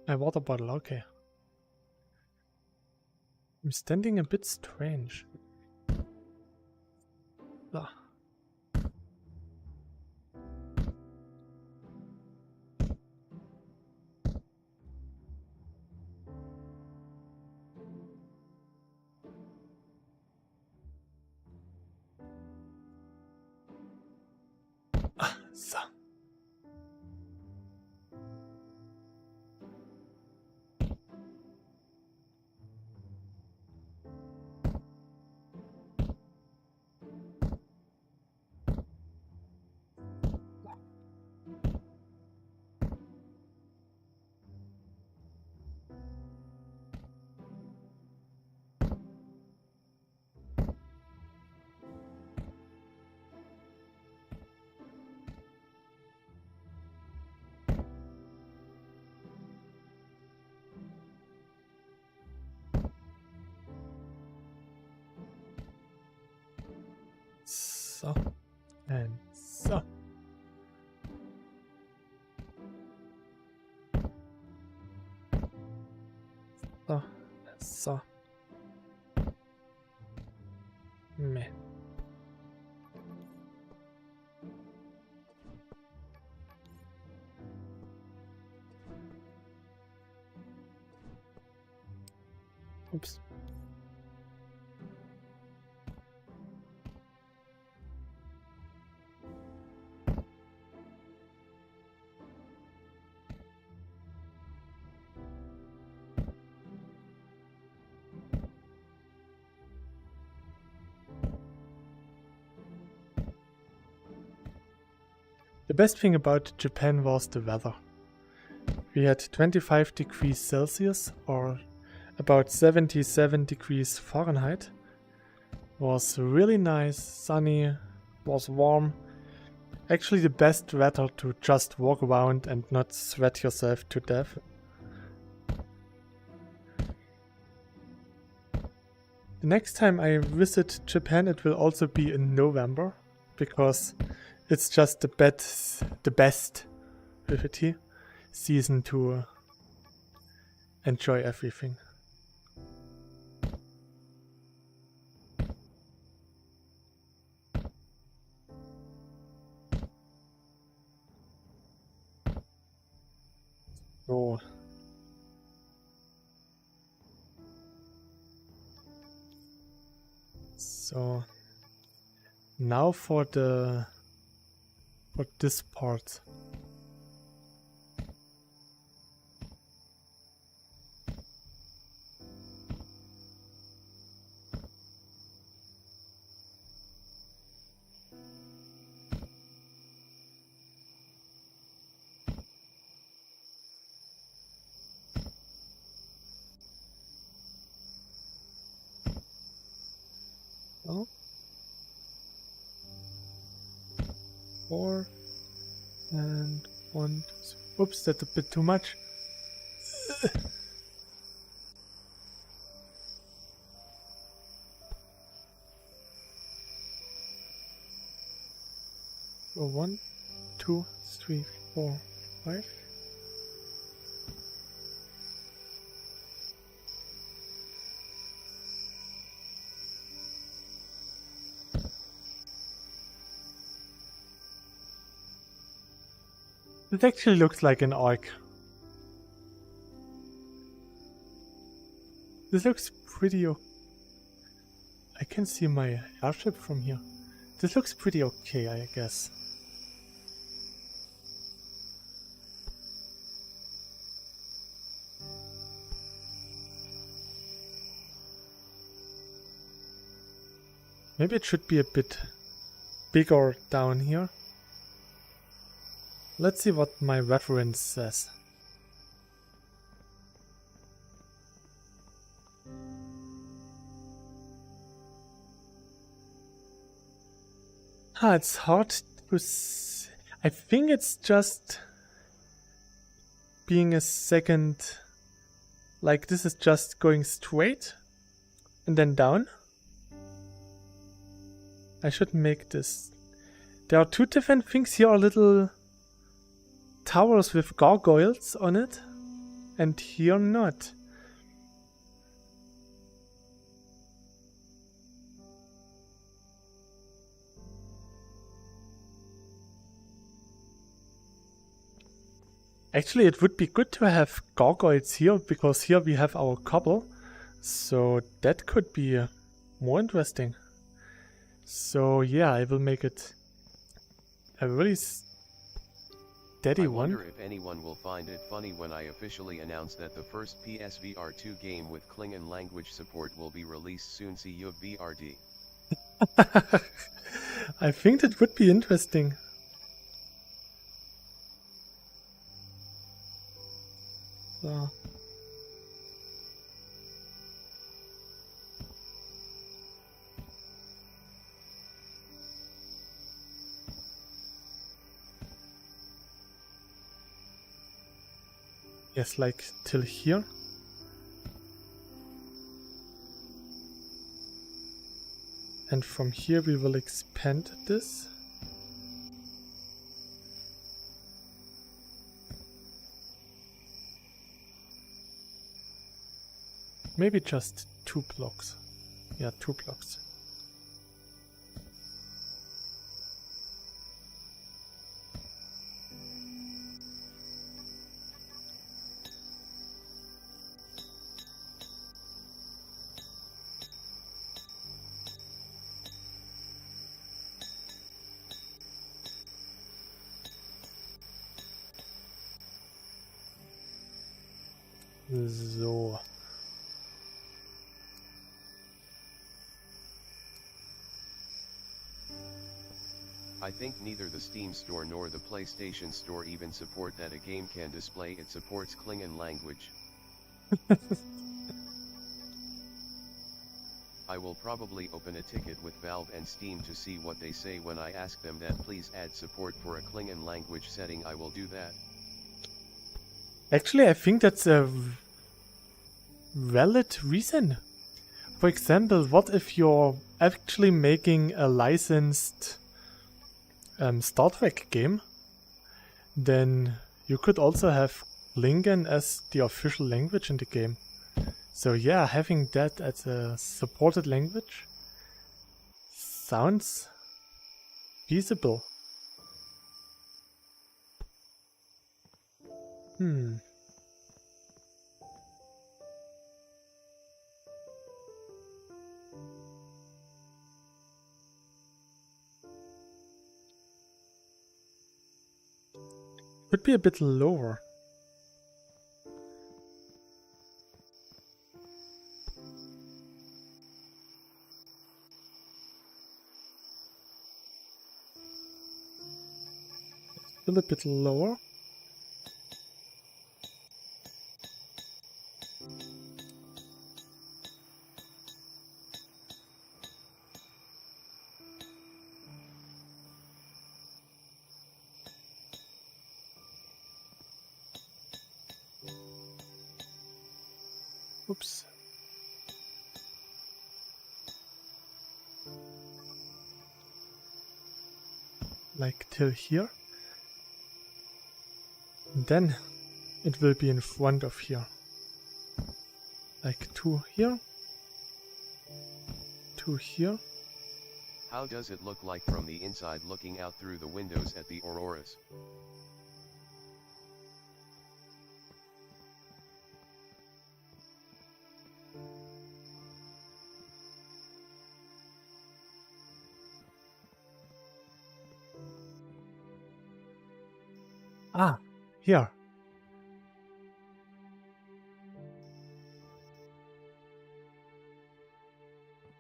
A water bottle, okay. I'm standing a bit strange. Ah. So. So and so. So, so. Meh. Oops. The best thing about Japan was the weather. We had 25 degrees Celsius or about 77 degrees Fahrenheit. Was really nice, sunny, was warm. Actually the best weather to just walk around and not sweat yourself to death. The next time I visit Japan it will also be in November, because it's just the best with a T season to enjoy everything. So now for this part. Oh. 4 and 1, 2, oops, that's a bit too much. So 1, 2, 3, 4, 5. It actually looks like an arc. This looks pretty I can see my airship from here. This looks pretty okay, I guess. Maybe it should be a bit bigger down here. Let's see what my reference says. It's hard to I think it's just being a second, like this is just going straight and then down. I should make this. There are two different things here, are little towers with gargoyles on it, and here not. Actually, it would be good to have gargoyles here, because here we have our cobble, so that could be more interesting. So yeah, I will make it a really steady one. I wonder if anyone will find it funny when I officially announce that the first PSVR 2 game with Klingon language support will be released soon. cyubeVR. I think that would be interesting. So. Yes, like till here. And from here we will expand this. Maybe just 2 blocks. Yeah, 2 blocks. So. I think neither the Steam Store nor the PlayStation Store even support that a game can display it supports Klingon language. I will probably open a ticket with Valve and Steam to see what they say when I ask them that please add support for a Klingon language setting. I will do that. Actually, I think that's a valid reason. For example, what if you're actually making a licensed Star Trek game? Then you could also have Klingon as the official language in the game. So yeah, having that as a supported language sounds feasible. Could be a bit lower. Still a bit lower. Oops. Like till here. And then it will be in front of here. Like 2 here. 2 here. How does it look like from the inside looking out through the windows at the Auroras? Ah, here.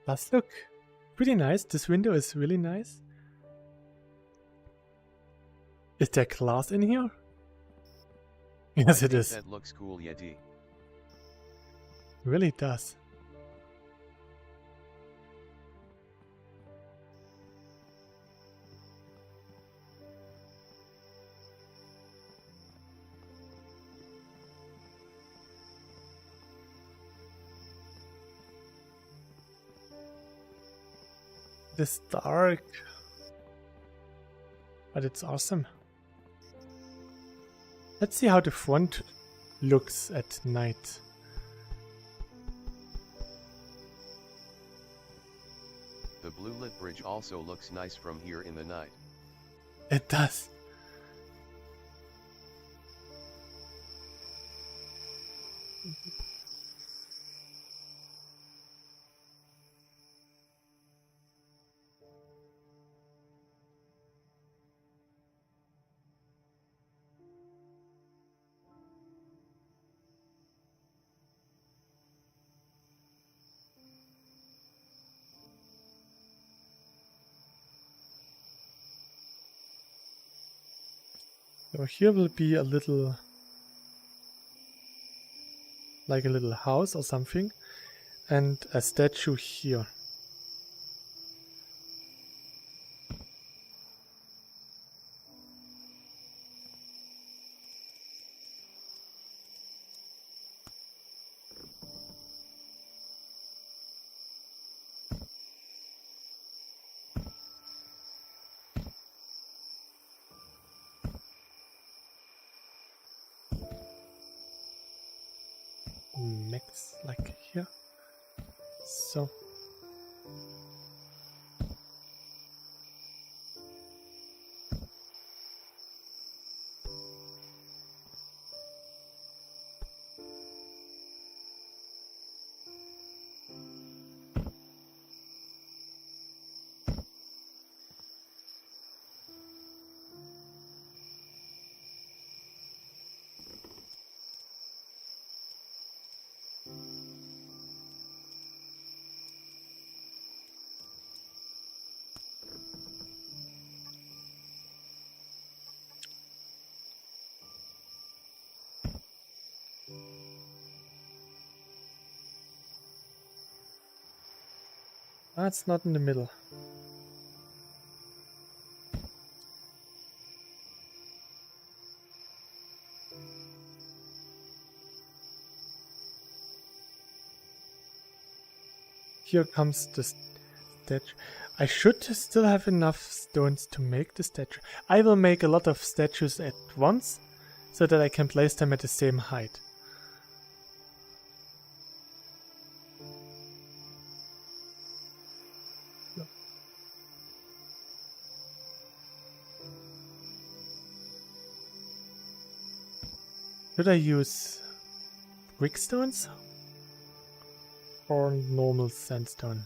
Does look pretty nice. This window is really nice. Is there glass in here? Yes, it is. That looks cool, Yeti. Really does. this dark. But it's awesome. Let's see how the front looks at night. The blue lit bridge also looks nice from here in the night. It does. So here will be a little, like a little house or something, and a statue here. Max, like here. So. That's not in the middle. Here comes the statue. I should still have enough stones to make the statue. I will make a lot of statues at once, so that I can place them at the same height. No. Should I use brick stones? Or normal sandstone?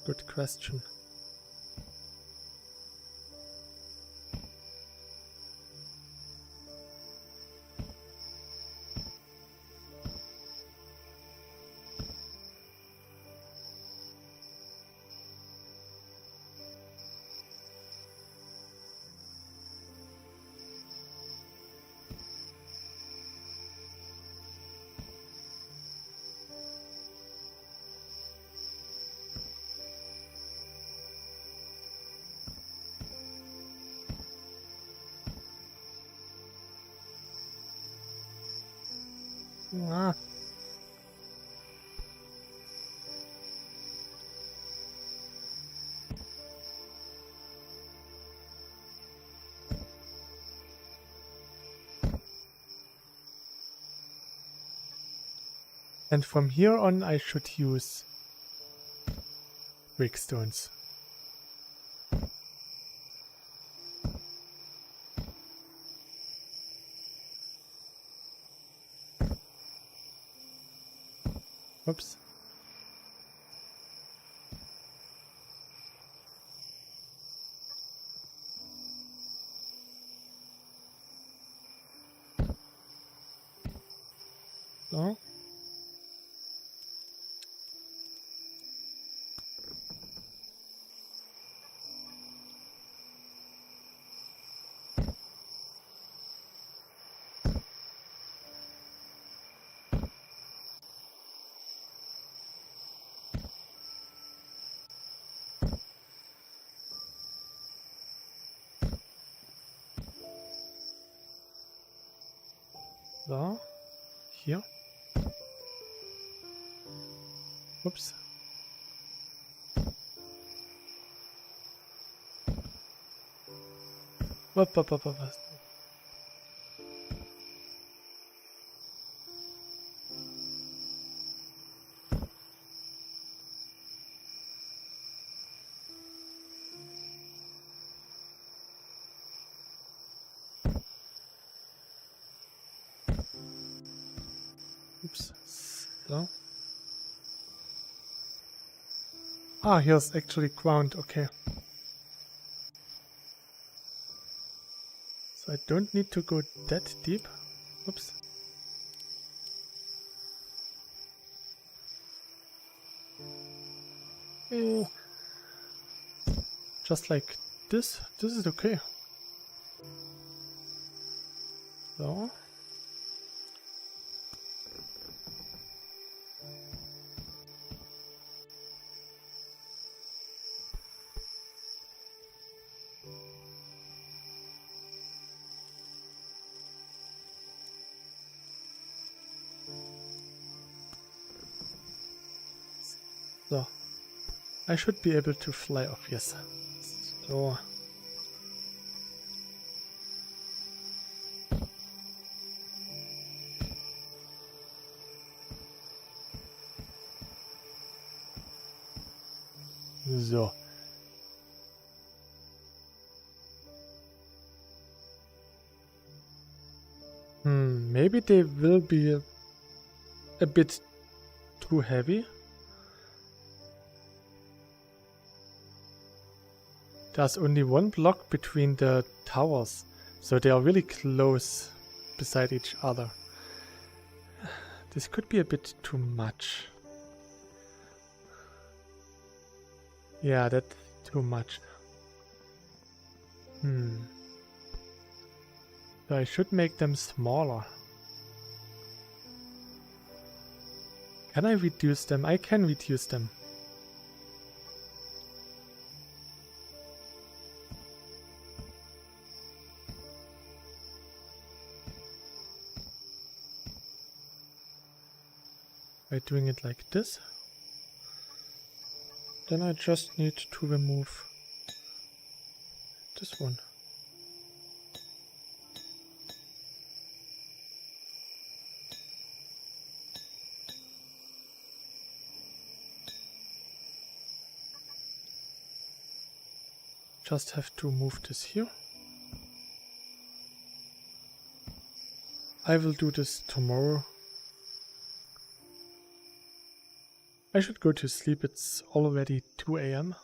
Good question. Ah. And from here on I should use brick stones. Oops. So. So, here. Oops. Up. Oops. So. Ah, here's actually ground, okay. So I don't need to go that deep. Oops. Just like this. This is okay. So. So. I should be able to fly off, yes. So. So. Maybe they will be a bit too heavy. There's only one block between the towers, so they are really close beside each other. This could be a bit too much. Yeah, that's too much. So I should make them smaller. Can I reduce them? I can reduce them. By doing it like this. Then I just need to remove this one. Just have to move this here. I will do this tomorrow. I should go to sleep, it's already 2 AM.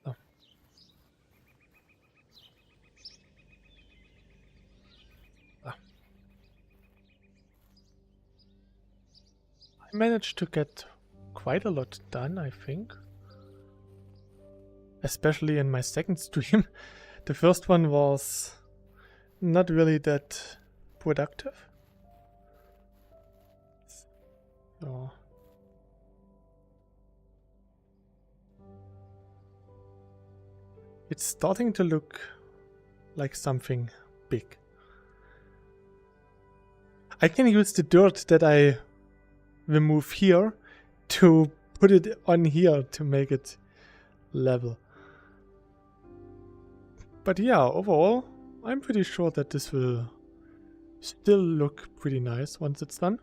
Oh. I managed to get quite a lot done, I think. Especially in my second stream. The first one was not really that productive. So. It's starting to look like something big. I can use the dirt that I remove here to put it on here to make it level. But yeah, overall, I'm pretty sure that this will still look pretty nice once it's done.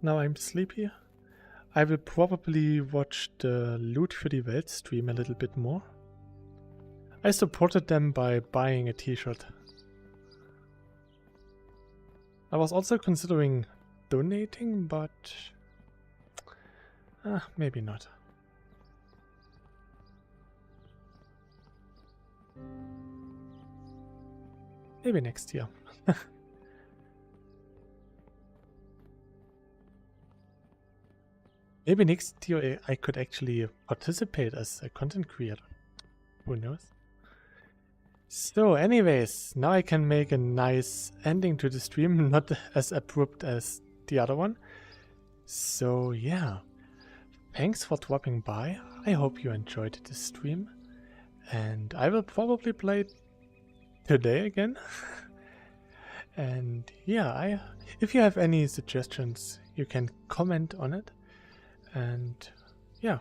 Now I'm sleepy. I will probably watch the Loot für die Welt stream a little bit more. I supported them by buying a t-shirt. I was also considering donating, but maybe not. Maybe next year. Maybe next year I could actually participate as a content creator. Who knows? So anyways, now I can make a nice ending to the stream, not as abrupt as the other one. So yeah. thanks for dropping by. I hope you enjoyed this stream. And I will probably play it today again. And yeah, if you have any suggestions, you can comment on it. And yeah,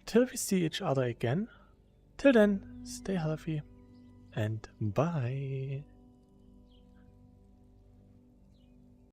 till we see each other again. Till then, stay healthy and bye.